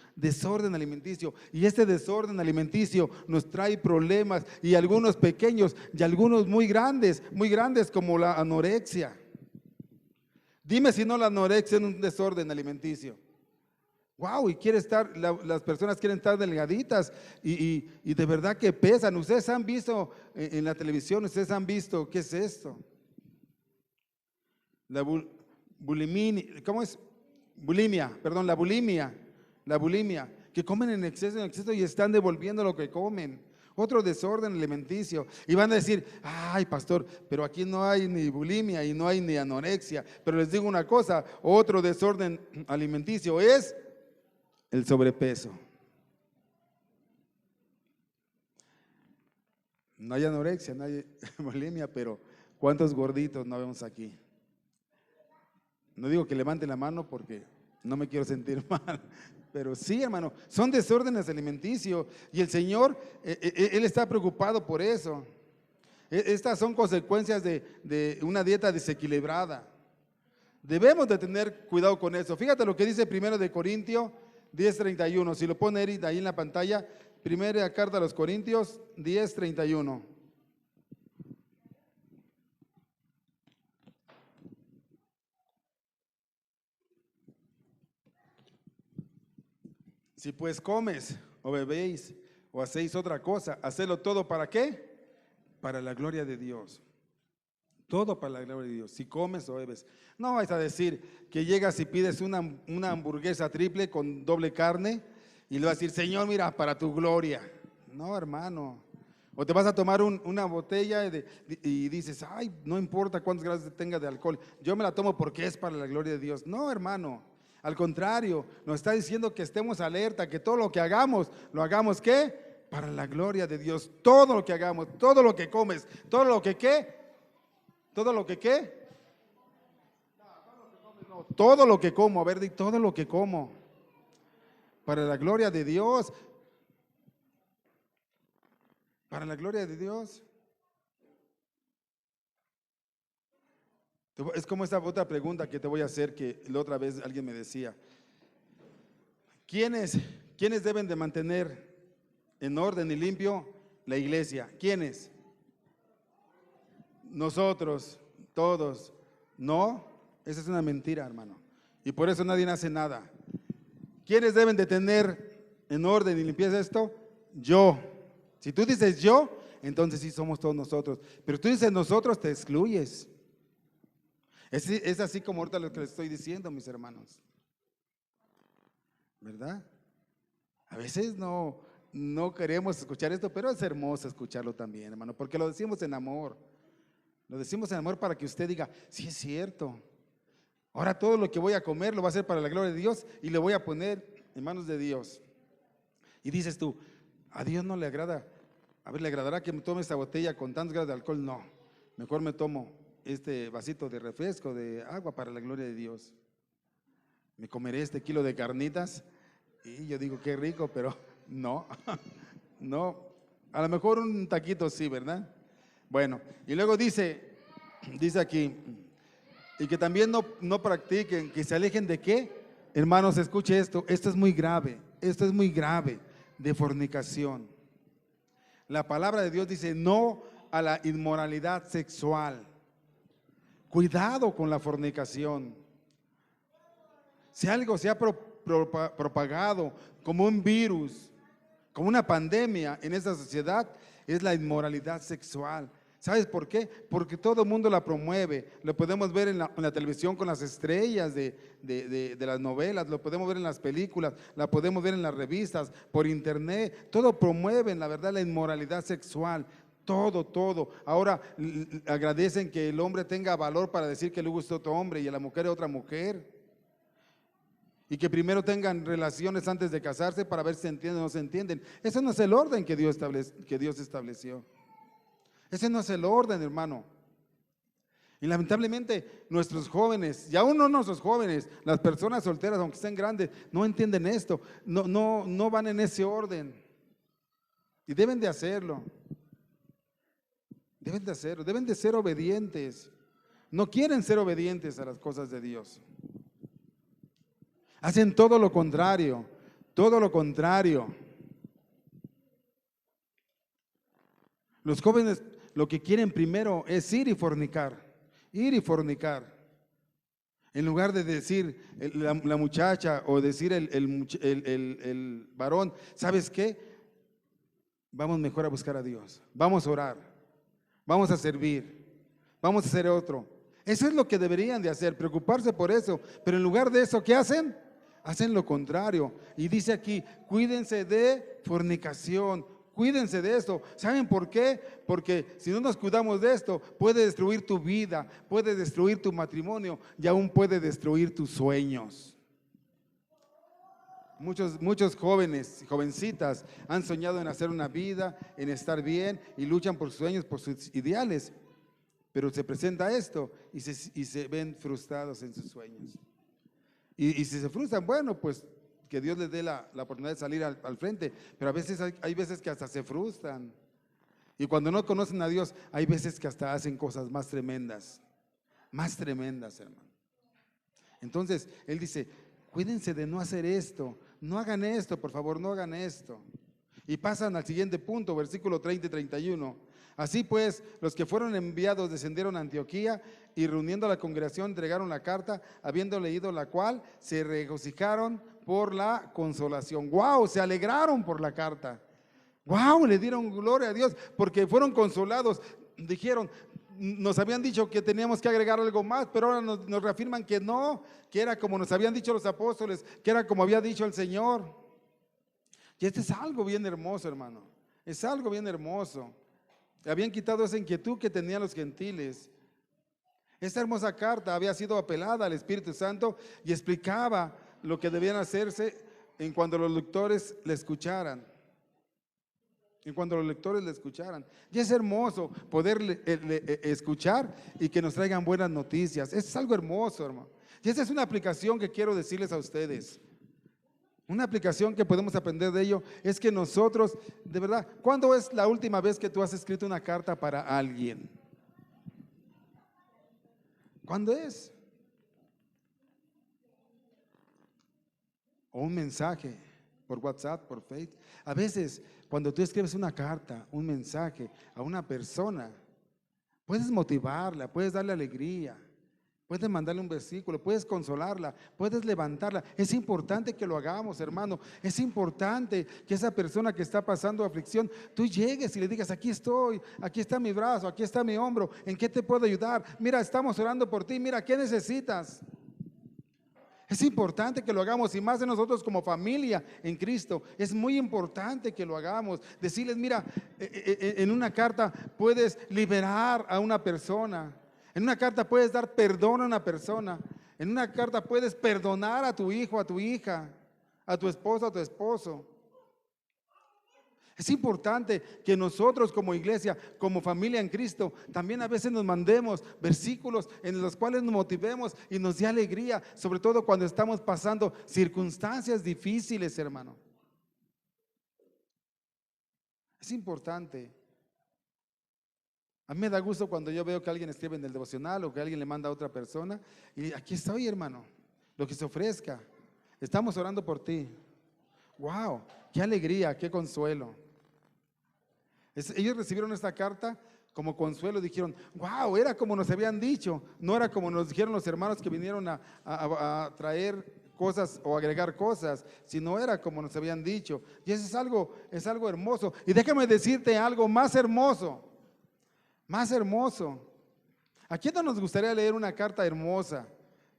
A: y este desorden alimenticio nos trae problemas, y algunos pequeños y algunos muy grandes como la anorexia. Dime si no la anorexia es un desorden alimenticio. Wow, y las personas quieren estar delgaditas y de verdad que pesan. Ustedes han visto en la televisión, ustedes han visto, ¿qué es esto? La bulimia, ¿cómo es? La bulimia, que comen en exceso y están devolviendo lo que comen. Otro desorden alimenticio. Y van a decir, ay pastor, pero aquí no hay ni bulimia y no hay ni anorexia. Pero les digo una cosa, otro desorden alimenticio es el sobrepeso. No hay anorexia, no hay bulimia, pero ¿cuántos gorditos no vemos aquí? No digo que levanten la mano porque no me quiero sentir mal, pero sí, hermano, son desórdenes alimenticios y el Señor, Él está preocupado por eso. Estas son consecuencias de una dieta desequilibrada. Debemos de tener cuidado con eso. Fíjate lo que dice 1 Corintios 10:31, si lo pone Eric ahí en la pantalla, primera carta a los Corintios 10:31. Si pues comes o bebéis o hacéis otra cosa, hacedlo todo ¿para qué? Para la gloria de Dios. Todo para la gloria de Dios. Si comes o bebes, no vais a decir que llegas y pides una hamburguesa triple con doble carne y le vas a decir, Señor, mira, para tu gloria. No, hermano. O te vas a tomar una botella y dices, ay, no importa cuántos grados tenga de alcohol, yo me la tomo porque es para la gloria de Dios. No, hermano. Al contrario, nos está diciendo que estemos alerta, que todo lo que hagamos, lo hagamos ¿qué? Para la gloria de Dios. Todo lo que hagamos, todo lo que comes, todo lo que ¿qué? Todo lo que ¿qué? No, todo lo que como, a ver, di todo lo que como. Para la gloria de Dios. Para la gloria de Dios. Es como esta otra pregunta que te voy a hacer, que la otra vez alguien me decía. ¿Quiénes deben de mantener en orden y limpio la iglesia? ¿Quiénes? Nosotros, todos. No, esa es una mentira, hermano. Y por eso nadie hace nada. ¿Quiénes deben de tener en orden y limpieza esto? Yo. Si tú dices yo, entonces sí somos todos nosotros. Pero tú dices nosotros, te excluyes. Es así como ahorita lo que les estoy diciendo, mis hermanos. ¿Verdad? A veces no queremos escuchar esto, pero es hermoso escucharlo también, hermano, porque lo decimos en amor. Lo decimos en amor para que usted diga, sí es cierto. Ahora todo lo que voy a comer lo voy a hacer para la gloria de Dios y le voy a poner en manos de Dios. Y dices tú, a Dios no le agrada. A ver, ¿le agradará que me tome esta botella con tantos grados de alcohol? No, mejor me tomo este vasito de refresco, de agua para la gloria de Dios. Me comeré este kilo de carnitas y yo digo, qué rico, pero no, no. A lo mejor un taquito sí, ¿verdad? Bueno, y luego dice aquí, y que también no practiquen, que se alejen de qué. Hermanos, escuche esto es muy grave, de fornicación. La palabra de Dios dice no a la inmoralidad sexual. Cuidado con la fornicación. Si algo se ha propagado como un virus, como una pandemia en esta sociedad, es la inmoralidad sexual. ¿Sabes por qué? Porque todo el mundo la promueve. Lo podemos ver en la televisión con las estrellas de las novelas, lo podemos ver en las películas, la podemos ver en las revistas, por internet. Todo promueven, la verdad, la inmoralidad sexual. Todo. Ahora agradecen que el hombre tenga valor para decir que le gusta otro hombre y a la mujer a otra mujer. Y que primero tengan relaciones antes de casarse para ver si se entienden o no se entienden. Ese no es el orden que Dios estableció. Ese no es el orden, hermano. Y lamentablemente nuestros jóvenes, y aún no nuestros jóvenes, las personas solteras, aunque estén grandes, no entienden esto, no van en ese orden. Y deben de hacerlo. Deben de ser obedientes. No quieren ser obedientes a las cosas de Dios. Hacen todo lo contrario. Los jóvenes lo que quieren primero es ir y fornicar. En lugar de decir la muchacha o decir el varón, ¿sabes qué? Vamos mejor a buscar a Dios. Vamos a orar. Vamos a servir. Vamos a hacer otro. Eso es lo que deberían de hacer, preocuparse por eso. Pero en lugar de eso, ¿qué hacen? Hacen lo contrario. Y dice aquí, cuídense de fornicación. Cuídense de esto. ¿Saben por qué? Porque si no nos cuidamos de esto, puede destruir tu vida, puede destruir tu matrimonio y aún puede destruir tus sueños. Muchos jóvenes y jovencitas han soñado en hacer una vida, en estar bien y luchan por sus sueños, por sus ideales. Pero se presenta esto y se ven frustrados en sus sueños. Y si se frustran, bueno, pues que Dios les dé la oportunidad de salir al frente, pero a veces hay veces que hasta se frustran. Y cuando no conocen a Dios, hay veces que hasta hacen cosas más tremendas, hermano. Entonces, Él dice, cuídense de no hacer esto, no hagan esto, por favor, no hagan esto. Y pasan al siguiente punto, versículo 30 y 31. Así pues, los que fueron enviados descendieron a Antioquía y reuniendo a la congregación entregaron la carta, habiendo leído la cual, se regocijaron por la consolación. ¡Wow! Se alegraron por la carta. ¡Wow! Le dieron gloria a Dios porque fueron consolados. Dijeron, nos habían dicho que teníamos que agregar algo más, pero ahora nos reafirman que no, que era como nos habían dicho los apóstoles, que era como había dicho el Señor. Y este es algo bien hermoso, hermano. Es algo bien hermoso. Habían quitado esa inquietud que tenían los gentiles. Esta hermosa carta había sido apelada al Espíritu Santo y explicaba lo que debían hacerse en cuando los lectores le escucharan. En cuando los lectores le escucharan. Y es hermoso poder escuchar y que nos traigan buenas noticias. Es algo hermoso, hermano. Y esa es una aplicación que quiero decirles a ustedes. Una aplicación que podemos aprender de ello es que nosotros, de verdad, ¿cuándo es la última vez que tú has escrito una carta para alguien? ¿Cuándo es? O un mensaje por WhatsApp, por Facebook. A veces, cuando tú escribes una carta, un mensaje a una persona, puedes motivarla, puedes darle alegría, puedes mandarle un versículo, puedes consolarla, puedes levantarla. Es importante que lo hagamos, hermano. Es importante que esa persona que está pasando aflicción, tú llegues y le digas: aquí estoy, aquí está mi brazo, aquí está mi hombro, ¿en qué te puedo ayudar? Mira, estamos orando por ti, mira, ¿qué necesitas? Es importante que lo hagamos, y más de nosotros como familia en Cristo. Es muy importante que lo hagamos. Decirles: mira, en una carta puedes liberar a una persona. En una carta puedes dar perdón a una persona. En una carta puedes perdonar a tu hijo, a tu hija, a tu esposo, a tu esposo. Es importante que nosotros como iglesia, como familia en Cristo, también a veces nos mandemos versículos en los cuales nos motivemos y nos dé alegría, sobre todo cuando estamos pasando circunstancias difíciles, hermano. Es importante. A mí me da gusto cuando yo veo que alguien escribe en el devocional o que alguien le manda a otra persona y aquí estoy, hermano, lo que se ofrezca. Estamos orando por ti. Wow, qué alegría, qué consuelo. Ellos recibieron esta carta como consuelo, dijeron: wow, era como nos habían dicho, no era como nos dijeron los hermanos que vinieron a traer cosas o agregar cosas, sino era como nos habían dicho. Y eso es algo hermoso. Y déjame decirte algo más hermoso, más hermoso. ¿A quién no nos gustaría leer una carta hermosa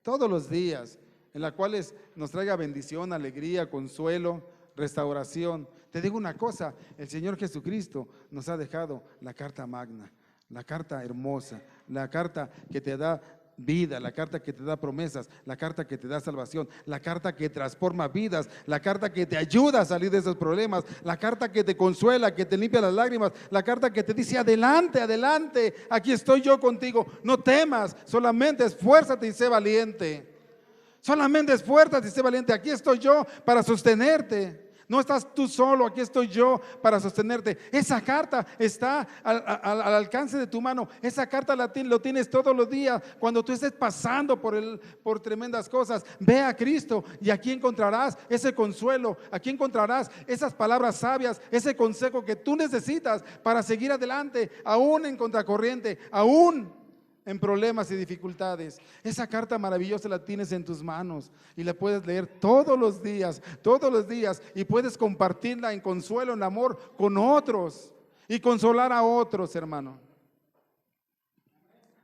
A: todos los días, en la cual nos traiga bendición, alegría, consuelo, restauración? Te digo una cosa: el Señor Jesucristo nos ha dejado la carta magna, la carta hermosa, la carta que te da vida, la carta que te da promesas, la carta que te da salvación, la carta que transforma vidas, la carta que te ayuda a salir de esos problemas, la carta que te consuela, que te limpia las lágrimas, la carta que te dice: adelante, adelante, aquí estoy yo contigo, no temas, solamente esfuérzate y sé valiente. Solamente esfuérzate y sé valiente, aquí estoy yo para sostenerte. No estás tú solo, aquí estoy yo para sostenerte. Esa carta está al alcance de tu mano. Esa carta lo tienes todos los días. Cuando tú estés pasando por tremendas cosas, ve a Cristo y aquí encontrarás ese consuelo. Aquí encontrarás esas palabras sabias, ese consejo que tú necesitas para seguir adelante, aún en contracorriente, aún en problemas y dificultades. Esa carta maravillosa la tienes en tus manos y la puedes leer todos los días, y puedes compartirla en consuelo, en amor con otros y consolar a otros, hermano.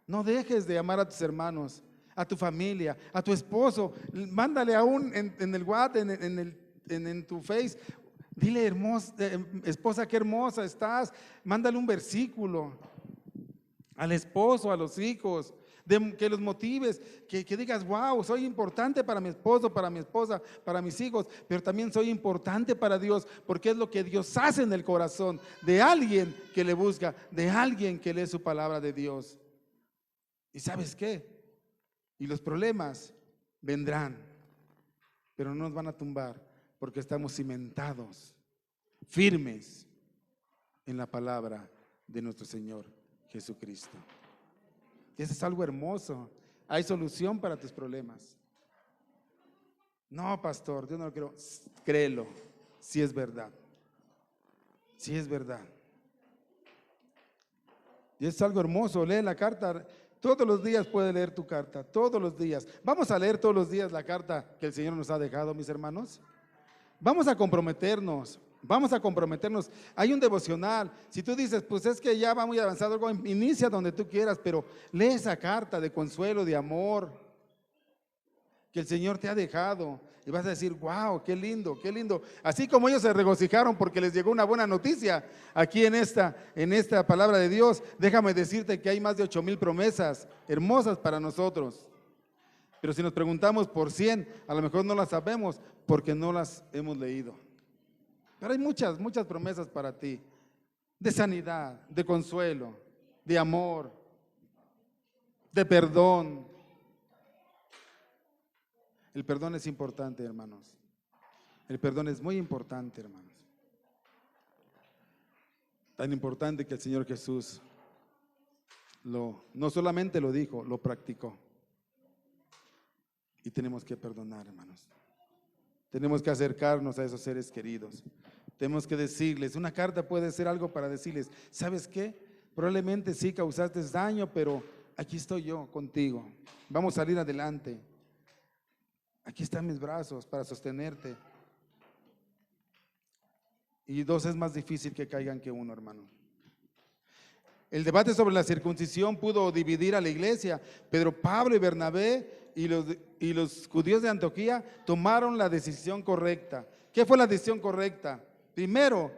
A: No dejes de amar a tus hermanos, a tu familia, a tu esposo. Mándale aún en el WhatsApp, en tu Face. Dile: hermosa, esposa, qué hermosa estás. Mándale un versículo. Al esposo, a los hijos, que los motives, que digas: wow, soy importante para mi esposo, para mi esposa, para mis hijos, pero también soy importante para Dios, porque es lo que Dios hace en el corazón de alguien que le busca, de alguien que lee su palabra de Dios. ¿Y sabes qué? Y los problemas vendrán, pero no nos van a tumbar, porque estamos cimentados, firmes en la palabra de nuestro Señor Jesucristo. Eso es algo hermoso. Hay solución para tus problemas. No, pastor, yo no lo creo. Créelo, si es verdad. Si es verdad. Y es algo hermoso. Lee la carta. Todos los días puedes leer tu carta. Todos los días. Vamos a leer todos los días la carta que el Señor nos ha dejado, mis hermanos. Vamos a comprometernos. Vamos a comprometernos. Hay un devocional. Si tú dices: pues es que ya va muy avanzado, inicia donde tú quieras, pero lee esa carta de consuelo, de amor. que el Señor te ha dejado. Y vas a decir, wow, qué lindo, qué lindo. Así como ellos se regocijaron porque les llegó una buena noticia aquí en esta palabra de Dios, déjame decirte que hay más de 8,000 promesas hermosas para nosotros. Pero si nos preguntamos por 100, a lo mejor no las sabemos porque no las hemos leído. Pero hay muchas, muchas promesas para ti, de sanidad, de consuelo, de amor, de perdón. El perdón es importante, hermanos. El perdón es muy importante, hermanos. Tan importante que el Señor Jesús no solamente lo dijo, lo practicó. Y tenemos que perdonar, hermanos. Tenemos que acercarnos a esos seres queridos. Tenemos que decirles, una carta puede ser algo para decirles, ¿sabes qué? Probablemente sí causaste daño, pero aquí estoy yo contigo. Vamos a salir adelante. Aquí están mis brazos para sostenerte. Y dos es más difícil que caigan que uno, hermano. El debate sobre la circuncisión pudo dividir a la iglesia, pero Pablo y Bernabé y los judíos de Antioquía tomaron la decisión correcta. ¿Qué fue la decisión correcta? Primero,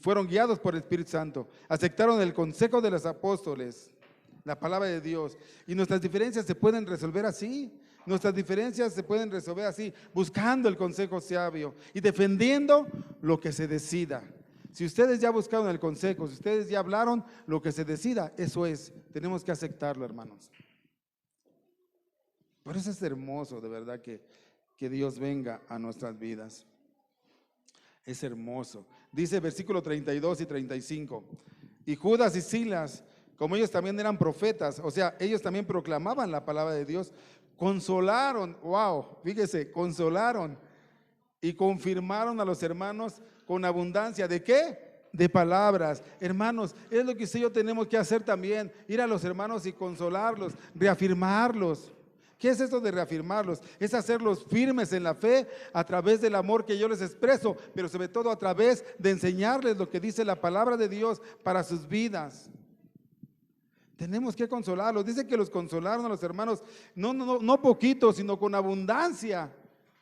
A: fueron guiados por el Espíritu Santo. Aceptaron el consejo de los apóstoles, la palabra de Dios. Y nuestras diferencias se pueden resolver así. Nuestras diferencias se pueden resolver así, buscando el consejo sabio y defendiendo lo que se decida. Si ustedes ya buscaron el consejo, si ustedes ya hablaron, lo que se decida, eso es. Tenemos que aceptarlo, hermanos. Por eso es hermoso, de verdad, que Dios venga a nuestras vidas. Es hermoso. Dice versículo 32 y 35. Y Judas y Silas, como ellos también eran profetas, o sea, ellos también proclamaban la palabra de Dios, consolaron, wow, fíjese, consolaron y confirmaron a los hermanos con abundancia. ¿De qué? De palabras. Hermanos, es lo que usted y yo tenemos que hacer también, ir a los hermanos y consolarlos, reafirmarlos. ¿Qué es esto de reafirmarlos? Es hacerlos firmes en la fe a través del amor que yo les expreso, pero sobre todo a través de enseñarles lo que dice la palabra de Dios para sus vidas. Tenemos que consolarlos. Dice que los consolaron a los hermanos, no poquito, sino con abundancia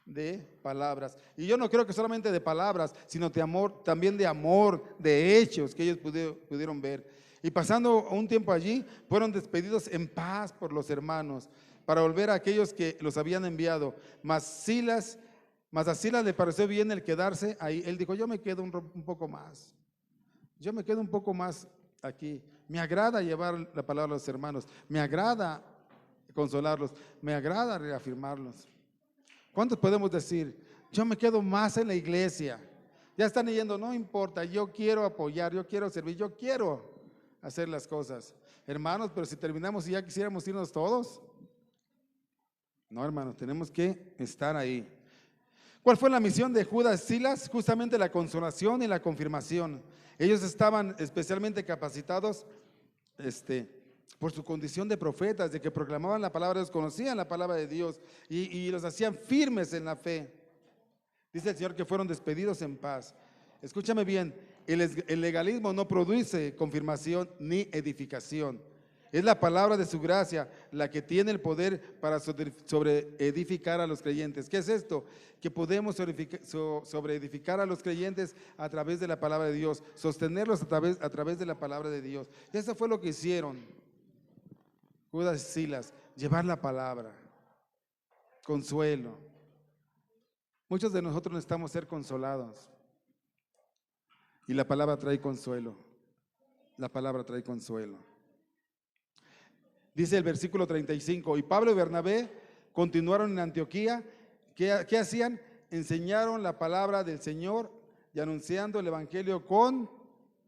A: de palabras. Y yo no creo que solamente de palabras, sino de amor, también de amor, de hechos que ellos pudieron ver. Y pasando un tiempo allí, fueron despedidos en paz por los hermanos, para volver a aquellos que los habían enviado. Mas a Silas le pareció bien el quedarse ahí. Él dijo, yo me quedo un poco más. Yo me quedo un poco más aquí. Me agrada llevar la palabra a los hermanos. Me agrada consolarlos. Me agrada reafirmarlos. ¿Cuántos podemos decir? Yo me quedo más en la iglesia. Ya están yendo, no importa, yo quiero apoyar, yo quiero servir, yo quiero hacer las cosas. Hermanos, pero si terminamos y ya quisiéramos irnos todos. No, hermanos, tenemos que estar ahí. ¿Cuál fue la misión de Judas y Silas? Justamente la consolación y la confirmación. Ellos estaban especialmente capacitados por su condición de profetas, de que proclamaban la palabra de Dios, conocían la palabra de Dios y los hacían firmes en la fe. Dice el Señor que fueron despedidos en paz. Escúchame bien, el legalismo no produce confirmación ni edificación. Es la palabra de su gracia la que tiene el poder para sobre edificar a los creyentes. ¿Qué es esto? Que podemos sobre edificar a los creyentes a través de la palabra de Dios, sostenerlos a través de la palabra de Dios. Eso fue lo que hicieron Judas y Silas, llevar la palabra, consuelo. Muchos de nosotros necesitamos ser consolados y la palabra trae consuelo. La palabra trae consuelo. Dice el versículo 35, y Pablo y Bernabé continuaron en Antioquía. ¿Qué hacían? Enseñaron la palabra del Señor y anunciando el evangelio con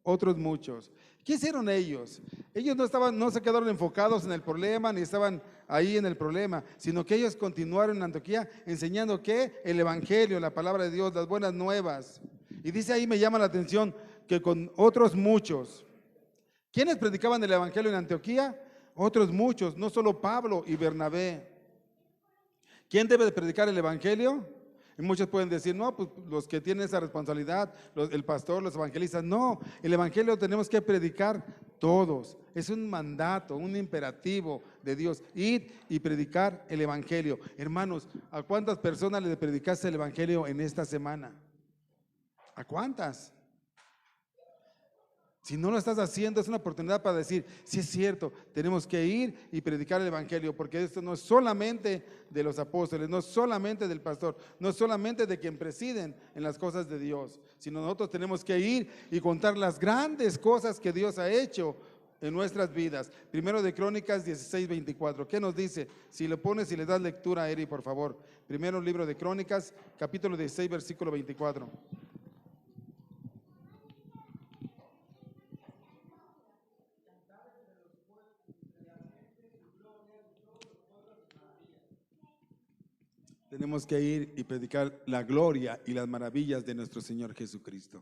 A: otros muchos. ¿Qué hicieron ellos? Ellos no se quedaron enfocados en el problema, ni estaban ahí en el problema, sino que ellos continuaron en Antioquía enseñando ¿qué? El evangelio, la palabra de Dios, las buenas nuevas. Y dice ahí, me llama la atención, que con otros muchos. ¿Quiénes predicaban el evangelio en Antioquía? Otros muchos, no solo Pablo y Bernabé. ¿Quién debe de predicar el evangelio? Y muchos pueden decir, no, pues los que tienen esa responsabilidad, el pastor, los evangelistas. No, el evangelio tenemos que predicar todos. Es un mandato, un imperativo de Dios. Ir y predicar el evangelio. Hermanos, ¿a cuántas personas le predicaste el evangelio en esta semana? ¿A cuántas? Si no lo estás haciendo, es una oportunidad para decir, sí es cierto, tenemos que ir y predicar el evangelio, porque esto no es solamente de los apóstoles, no es solamente del pastor, no es solamente de quien presiden en las cosas de Dios, sino nosotros tenemos que ir y contar las grandes cosas que Dios ha hecho en nuestras vidas. Primero de Crónicas 16:24. ¿Qué nos dice? Si lo pones y le das lectura a Eri, por favor. Primero libro de Crónicas, capítulo 16, versículo 24. Tenemos que ir y predicar la gloria y las maravillas de nuestro Señor Jesucristo.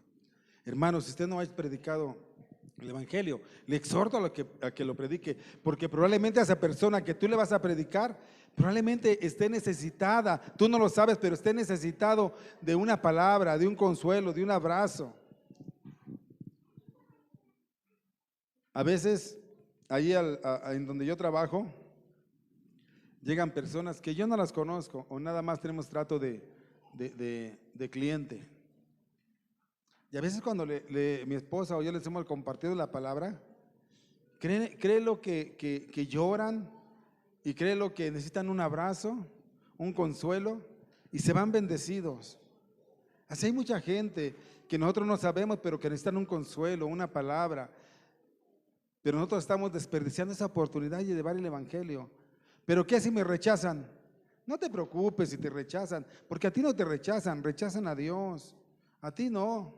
A: Hermanos, si usted no ha predicado el evangelio, le exhorto a que lo predique, porque probablemente a esa persona que tú le vas a predicar, probablemente esté necesitada, tú no lo sabes, pero esté necesitado de una palabra, de un consuelo, de un abrazo. A veces, allí en donde yo trabajo, llegan personas que yo no las conozco o nada más tenemos trato de cliente. Y a veces cuando mi esposa o yo les hemos compartido la palabra, cree lo que lloran y cree lo que necesitan un abrazo, un consuelo y se van bendecidos. Así hay mucha gente que nosotros no sabemos, pero que necesitan un consuelo, una palabra. Pero nosotros estamos desperdiciando esa oportunidad de llevar el evangelio. ¿Pero qué si me rechazan? No te preocupes si te rechazan, porque a ti no te rechazan, rechazan a Dios, a ti no.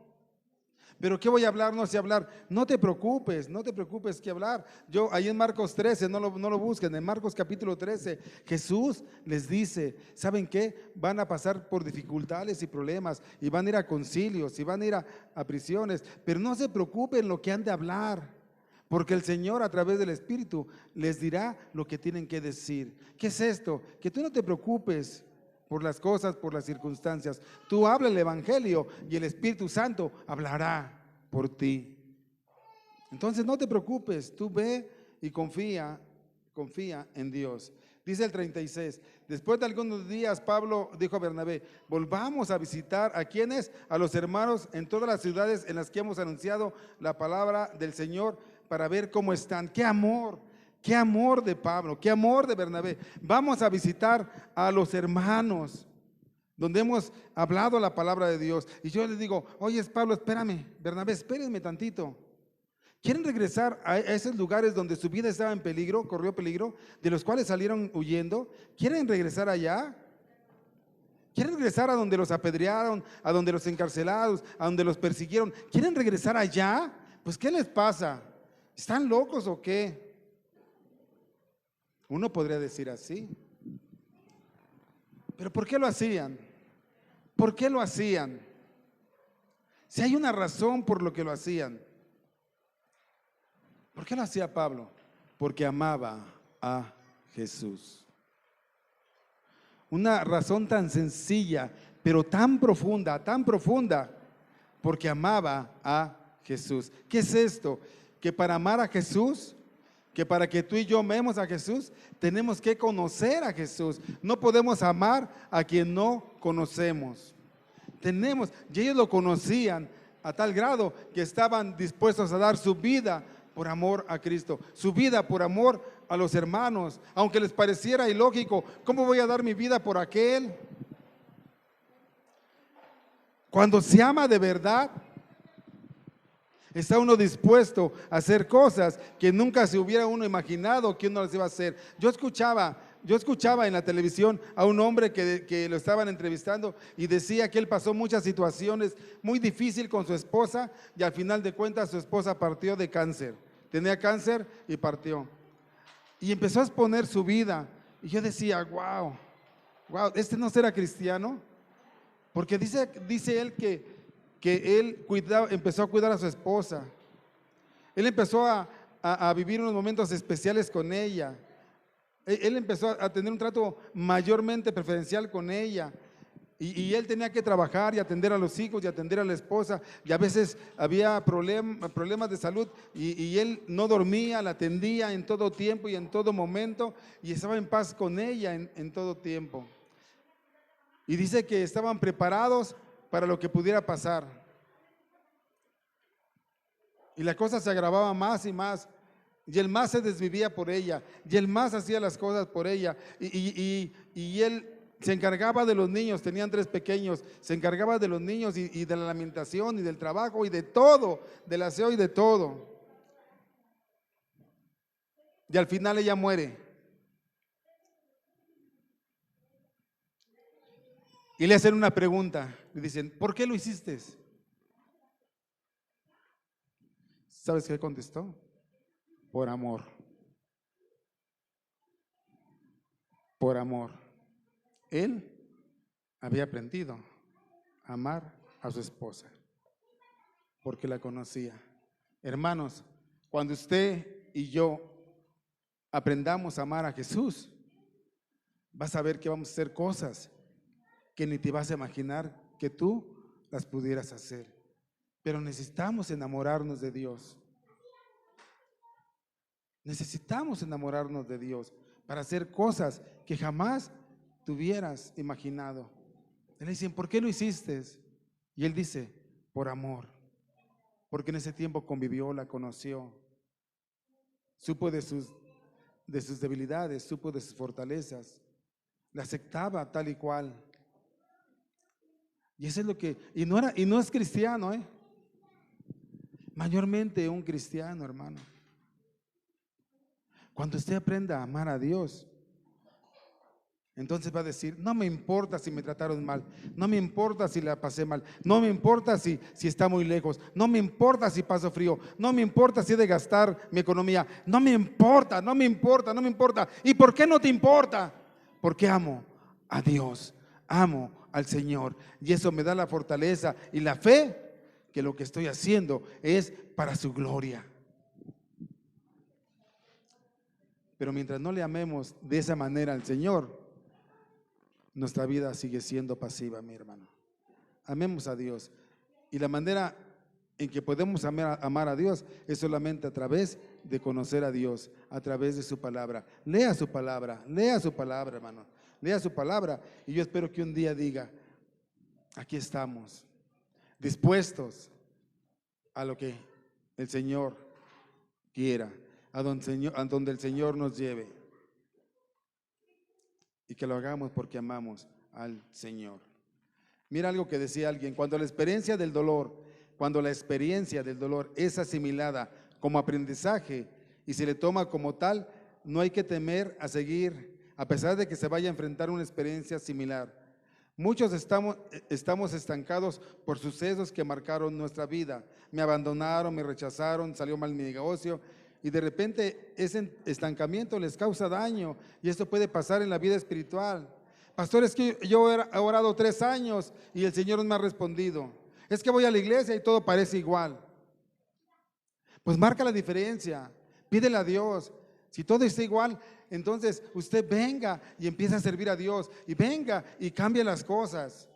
A: ¿Pero qué voy a hablar? No sé hablar. No te preocupes qué hablar. Yo ahí en Marcos 13, no lo busquen, en Marcos capítulo 13, Jesús les dice, ¿saben qué? Van a pasar por dificultades y problemas, y van a ir a concilios, y van a ir a prisiones, pero no se preocupen lo que han de hablar. Porque el Señor a través del Espíritu les dirá lo que tienen que decir. ¿Qué es esto? Que tú no te preocupes por las cosas, por las circunstancias. Tú habla el Evangelio y el Espíritu Santo hablará por ti. Entonces no te preocupes, tú ve y confía en Dios. Dice el 36, después de algunos días Pablo dijo a Bernabé, volvamos a visitar a quienes, a los hermanos en todas las ciudades en las que hemos anunciado la palabra del Señor, para ver cómo están. Qué amor de Pablo, qué amor de Bernabé. Vamos a visitar a los hermanos donde hemos hablado la palabra de Dios. Y yo les digo, oye Pablo, espérame, Bernabé, espérenme tantito. ¿Quieren regresar a esos lugares donde su vida estaba en peligro, corrió peligro, de los cuales salieron huyendo? ¿Quieren regresar allá? ¿Quieren regresar a donde los apedrearon, a donde los encarcelados, a donde los persiguieron? ¿Quieren regresar allá? Pues ¿qué les pasa? ¿Están locos o qué? Uno podría decir así. Pero ¿por qué lo hacían? ¿Por qué lo hacían? Si hay una razón por lo que lo hacían. ¿Por qué lo hacía Pablo? Porque amaba a Jesús. Una razón tan sencilla, pero tan profunda, porque amaba a Jesús. ¿Qué es esto? Que para amar a Jesús, que para que tú y yo amemos a Jesús, tenemos que conocer a Jesús. No podemos amar a quien no conocemos. Y ellos lo conocían a tal grado que estaban dispuestos a dar su vida por amor a Cristo, su vida por amor a los hermanos, aunque les pareciera ilógico. ¿Cómo voy a dar mi vida por aquel? Cuando se ama de verdad, está uno dispuesto a hacer cosas que nunca se hubiera uno imaginado que uno las iba a hacer. Yo escuchaba en la televisión a un hombre que lo estaban entrevistando y decía que él pasó muchas situaciones muy difíciles con su esposa y al final de cuentas su esposa partió de cáncer. Tenía cáncer y partió. Y empezó a exponer su vida. Y yo decía, wow, ¿este no será cristiano? Porque dice él que él empezó a cuidar a su esposa. Él empezó a vivir unos momentos especiales con ella. Él empezó a tener un trato mayormente preferencial con ella. Y él tenía que trabajar y atender a los hijos y atender a la esposa. Y a veces había problemas de salud y él no dormía, la atendía en todo tiempo y en todo momento. Y estaba en paz con ella en todo tiempo. Y dice que estaban preparados para lo que pudiera pasar. Y la cosa se agravaba más y más. Y él más se desvivía por ella. Y él más hacía las cosas por ella. Y él se encargaba de los niños, tenían 3 pequeños, se encargaba de los niños y de la alimentación y del trabajo y de todo, del aseo y de todo. Y al final ella muere. Y le hacen una pregunta, le dicen, ¿por qué lo hiciste? ¿Sabes qué contestó? Por amor. Por amor. Él había aprendido a amar a su esposa porque la conocía. Hermanos, cuando usted y yo aprendamos a amar a Jesús, vas a ver que vamos a hacer cosas que ni te vas a imaginar que tú las pudieras hacer. Pero necesitamos enamorarnos de Dios. Necesitamos enamorarnos de Dios para hacer cosas que jamás te hubieras imaginado. Le dicen, ¿por qué lo hiciste? Y él dice, por amor. Porque en ese tiempo convivió, la conoció, supo de sus debilidades, supo de sus fortalezas, la aceptaba tal y cual. Y eso es lo que, y no es cristiano, mayormente un cristiano, hermano. Cuando usted aprenda a amar a Dios, entonces va a decir, no me importa si me trataron mal, no me importa si la pasé mal, no me importa si está muy lejos, no me importa si paso frío, no me importa si he de gastar mi economía, no me importa, no me importa, no me importa. ¿Y por qué no te importa? Porque amo a Dios, amo al Señor, y eso me da la fortaleza y la fe que lo que estoy haciendo es para su gloria. Pero mientras no le amemos de esa manera al Señor, nuestra vida sigue siendo pasiva, mi hermano. Amemos a Dios. Y la manera en que podemos amar a Dios es solamente a través de conocer a Dios, a través de su palabra. Lea su palabra, hermano. Lea su palabra. Y yo espero que un día diga, aquí estamos, dispuestos a lo que el Señor quiera, a donde el Señor nos lleve. Y que lo hagamos porque amamos al Señor. Mira algo que decía alguien, cuando la experiencia del dolor es asimilada como aprendizaje y se le toma como tal, no hay que temer a seguir, a pesar de que se vaya a enfrentar una experiencia similar. Muchos estamos estancados por sucesos que marcaron nuestra vida. Me abandonaron, me rechazaron, salió mal mi negocio. Y de repente ese estancamiento les causa daño, y esto puede pasar en la vida espiritual. Pastor, es que yo he orado 3 años y el Señor no me ha respondido. Es que voy a la iglesia y todo parece igual. Pues marca la diferencia, pídele a Dios. Si todo está igual, entonces usted venga y empieza a servir a Dios, y venga y cambie las cosas.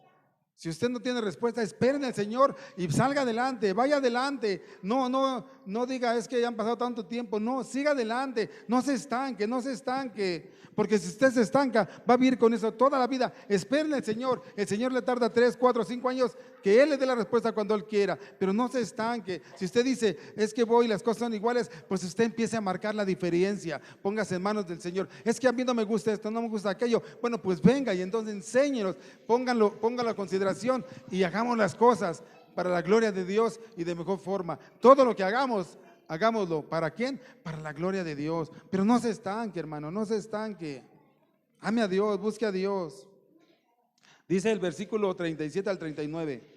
A: Si usted no tiene respuesta, espere en el Señor y salga adelante, vaya adelante. No diga, es que ya han pasado tanto tiempo. No, siga adelante, no se estanque. Porque si usted se estanca, va a vivir con eso toda la vida. Espere en el Señor. El Señor le tarda 3, 4, 5 años que Él le dé la respuesta cuando Él quiera. Pero no se estanque. Si usted dice, es que voy y las cosas son iguales, pues usted empiece a marcar la diferencia. Póngase en manos del Señor. Es que a mí no me gusta esto, no me gusta aquello. Bueno, pues venga y entonces enséñenos, póngalo a consideración y hagamos las cosas para la gloria de Dios y de mejor forma. Todo lo que hagamos, hagámoslo. ¿Para quién? Para la gloria de Dios. Pero no se estanque, hermano, no se estanque. Ame a Dios, busque a Dios. Dice el versículo 37 al 39.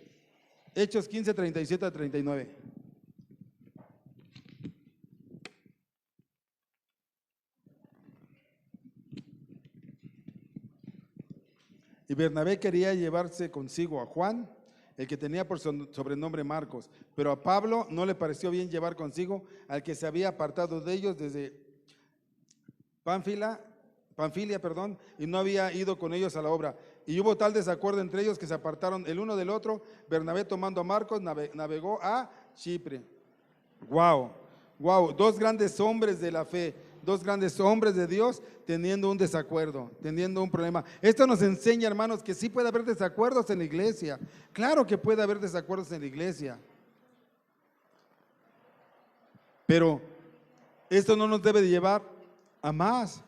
A: Hechos 15, 37 al 39. Y Bernabé quería llevarse consigo a Juan, el que tenía por sobrenombre Marcos, pero a Pablo no le pareció bien llevar consigo al que se había apartado de ellos desde Panfilia, y no había ido con ellos a la obra. Y hubo tal desacuerdo entre ellos que se apartaron el uno del otro. Bernabé, tomando a Marcos, navegó a Chipre. Wow, wow, dos grandes hombres de la fe, dos grandes hombres de Dios teniendo un desacuerdo, teniendo un problema. Esto nos enseña, hermanos, que sí puede haber desacuerdos en la iglesia. Claro que puede haber desacuerdos en la iglesia. Pero esto no nos debe de llevar a más.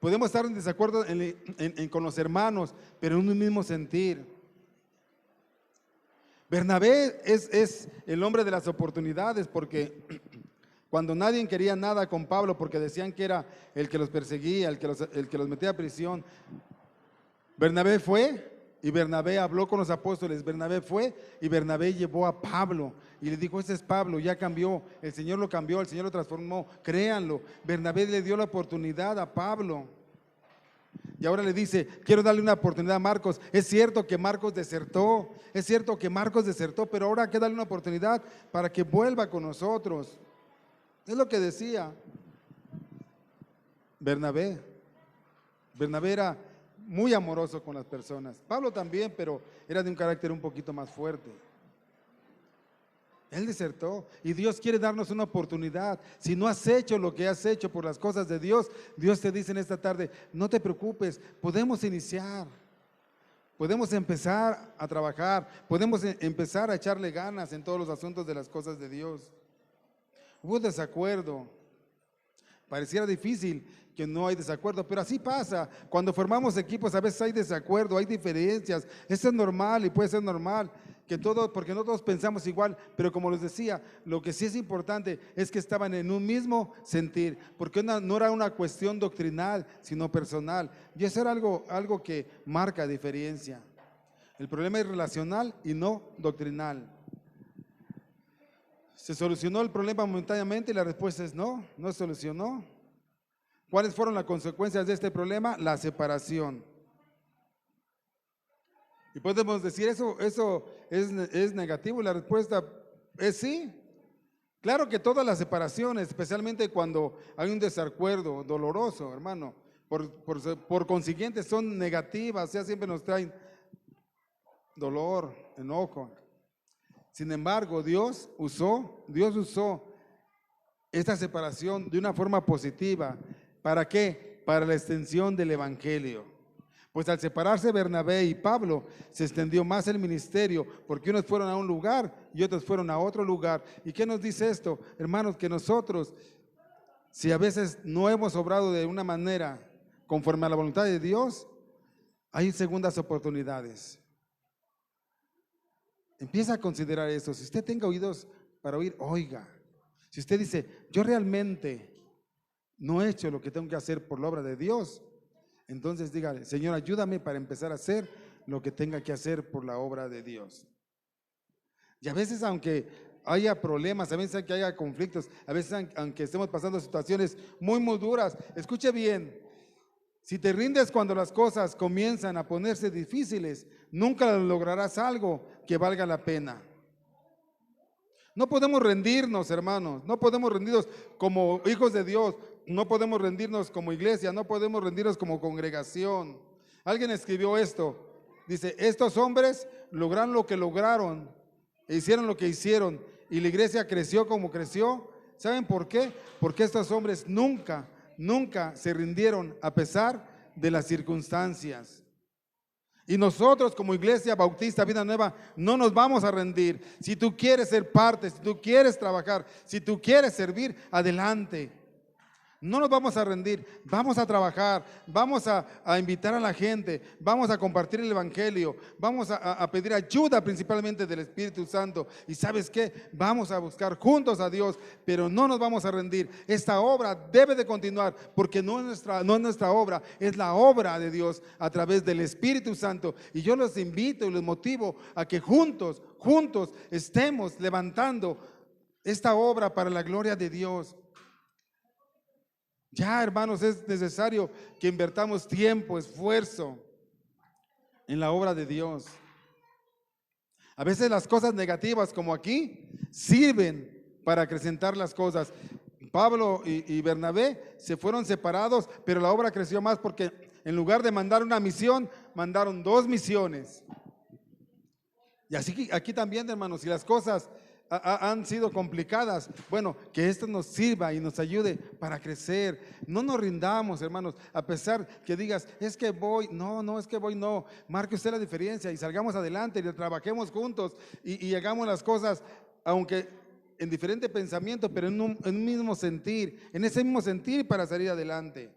A: Podemos estar en desacuerdo con los hermanos, pero en un mismo sentir. Bernabé es el hombre de las oportunidades, porque cuando nadie quería nada con Pablo, porque decían que era el que los perseguía, el que los metía a prisión, Bernabé fue y Bernabé habló con los apóstoles. Bernabé fue y Bernabé llevó a Pablo y le dijo: ese es Pablo, ya cambió, el Señor lo cambió, el Señor lo transformó, créanlo. Bernabé le dio la oportunidad a Pablo. Y ahora le dice: quiero darle una oportunidad a Marcos. Es cierto que Marcos desertó, pero ahora hay que darle una oportunidad para que vuelva con nosotros. Es lo que decía Bernabé. Bernabé era muy amoroso con las personas. Pablo también, pero era de un carácter un poquito más fuerte. Él desertó y Dios quiere darnos una oportunidad. Si no has hecho lo que has hecho por las cosas de Dios, Dios te dice en esta tarde: no te preocupes, podemos iniciar, podemos empezar a trabajar, podemos empezar a echarle ganas en todos los asuntos de las cosas de Dios. Hubo desacuerdo, pareciera difícil que no hay desacuerdo, pero así pasa. Cuando formamos equipos a veces hay desacuerdo, hay diferencias. Eso es normal y puede ser normal, porque no todos pensamos igual, pero como les decía, lo que sí es importante es que estaban en un mismo sentir, porque no era una cuestión doctrinal, sino personal, y eso era algo que marca diferencia. El problema es relacional y no doctrinal. ¿Se solucionó el problema momentáneamente? Y la respuesta es no, no se solucionó. ¿Cuáles fueron las consecuencias de este problema? La separación. Y podemos decir: ¿eso es negativo? Y la respuesta es sí. Claro que todas las separaciones, especialmente cuando hay un desacuerdo doloroso, hermano, por consiguiente son negativas, o sea, siempre nos traen dolor, enojo. Sin embargo, Dios usó esta separación de una forma positiva. ¿Para qué? Para la extensión del evangelio. Pues al separarse Bernabé y Pablo, se extendió más el ministerio, porque unos fueron a un lugar y otros fueron a otro lugar. ¿Y qué nos dice esto? Hermanos, que nosotros, si a veces no hemos obrado de una manera conforme a la voluntad de Dios, hay segundas oportunidades. Empieza a considerar eso. Si usted tenga oídos para oír, oiga. Si usted dice: yo realmente no he hecho lo que tengo que hacer por la obra de Dios, entonces dígale: Señor, ayúdame para empezar a hacer lo que tenga que hacer por la obra de Dios. Y a veces, aunque haya problemas, a veces que haya conflictos, a veces aunque estemos pasando situaciones muy, muy duras, escuche bien: si te rindes cuando las cosas comienzan a ponerse difíciles, nunca lograrás algo que valga la pena. No podemos rendirnos, hermanos, no podemos rendirnos como hijos de Dios, no podemos rendirnos como iglesia, no podemos rendirnos como congregación. Alguien escribió esto, dice: estos hombres lograron lo que lograron, e hicieron lo que hicieron, y la iglesia creció como creció. ¿Saben por qué? Porque estos hombres nunca se rindieron a pesar de las circunstancias. Y nosotros como Iglesia Bautista Vida Nueva no nos vamos a rendir. Si tú quieres ser parte, si tú quieres trabajar, si tú quieres servir, adelante. No nos vamos a rendir, vamos a trabajar, vamos a invitar a la gente, vamos a compartir el evangelio, vamos a pedir ayuda principalmente del Espíritu Santo. Y ¿sabes qué? Vamos a buscar juntos a Dios, pero no nos vamos a rendir. Esta obra debe de continuar, porque no es nuestra obra, es la obra de Dios a través del Espíritu Santo. Y yo los invito y los motivo a que juntos estemos levantando esta obra para la gloria de Dios. Ya, hermanos, es necesario que invertamos tiempo, esfuerzo en la obra de Dios. A veces las cosas negativas, como aquí, sirven para acrecentar las cosas. Pablo y Bernabé se fueron separados, pero la obra creció más, porque en lugar de mandar una misión, mandaron 2 misiones. Y así que aquí también, hermanos, si las cosas han sido complicadas, bueno, que esto nos sirva y nos ayude para crecer. No nos rindamos, hermanos, a pesar que digas, es que voy, no, es que voy, no. Marque usted la diferencia y salgamos adelante y trabajemos juntos y hagamos las cosas, aunque en diferente pensamiento, pero en un mismo sentir, en ese mismo sentir para salir adelante.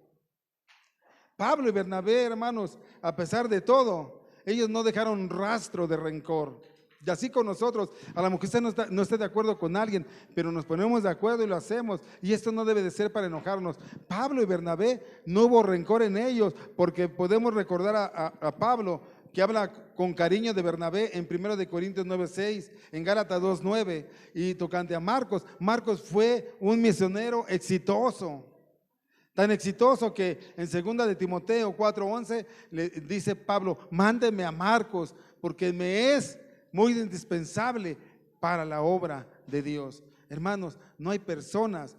A: Pablo y Bernabé, hermanos, a pesar de todo, ellos no dejaron rastro de rencor. Y así con nosotros, a lo mejor usted no esté de acuerdo con alguien, pero nos ponemos de acuerdo y lo hacemos. Y esto no debe de ser para enojarnos. Pablo y Bernabé, no hubo rencor en ellos, porque podemos recordar a Pablo, que habla con cariño de Bernabé en 1 de Corintios 9:6, en Gálatas 2:9, y tocante a Marcos. Marcos fue un misionero exitoso. Tan exitoso que en 2 de Timoteo 4:11 le dice Pablo, mándeme a Marcos porque me es muy indispensable para la obra de Dios. Hermanos, no hay personas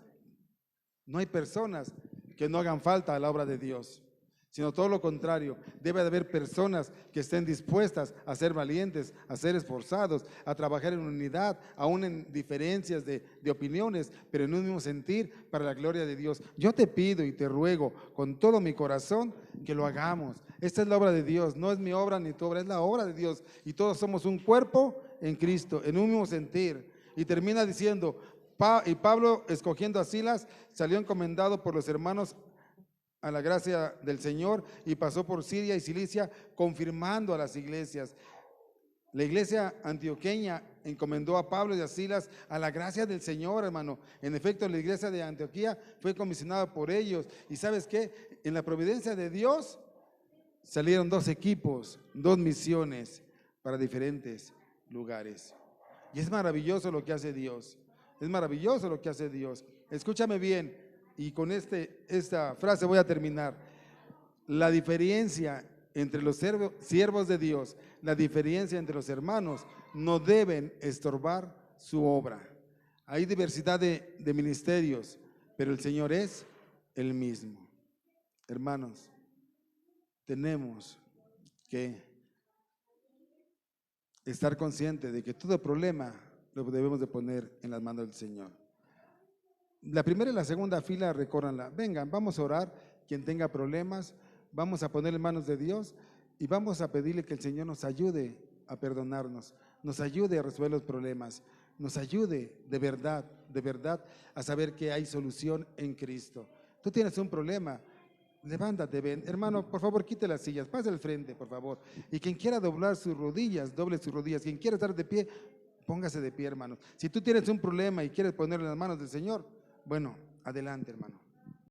A: que no hagan falta a la obra de Dios, sino todo lo contrario. Debe de haber personas que estén dispuestas a ser valientes, a ser esforzados, a trabajar en unidad, aún en diferencias de opiniones, pero en un mismo sentir para la gloria de Dios. Yo te pido y te ruego con todo mi corazón que lo hagamos. Esta es la obra de Dios, no es mi obra ni tu obra, es la obra de Dios. Y todos somos un cuerpo en Cristo, en un mismo sentir. Y termina diciendo, y Pablo, escogiendo a Silas, salió encomendado por los hermanos a la gracia del Señor y pasó por Siria y Cilicia, confirmando a las iglesias. La iglesia antioqueña encomendó a Pablo y a Silas a la gracia del Señor, hermano. En efecto, la iglesia de Antioquía fue comisionada por ellos. ¿Y sabes qué? En la providencia de Dios salieron 2 equipos, 2 misiones para diferentes lugares. Y es maravilloso lo que hace Dios. Es maravilloso lo que hace Dios. Escúchame bien. Y con esta frase voy a terminar. La diferencia entre los siervos de Dios, la diferencia entre los hermanos, no deben estorbar su obra. Hay diversidad de ministerios, pero el Señor es el mismo. Hermanos, tenemos que estar conscientes de que todo problema lo debemos de poner en las manos del Señor. La primera y la segunda fila, recórranla. Vengan, vamos a orar. Quien tenga problemas, vamos a poner en manos de Dios y vamos a pedirle que el Señor nos ayude a perdonarnos, nos ayude a resolver los problemas, nos ayude de verdad a saber que hay solución en Cristo. Tú tienes un problema, levántate, ven. Hermano, por favor, quite las sillas, pase al frente, por favor. Y quien quiera doblar sus rodillas, doble sus rodillas. Quien quiera estar de pie, póngase de pie, hermano. Si tú tienes un problema y quieres ponerlo en las manos del Señor, bueno, adelante, hermano.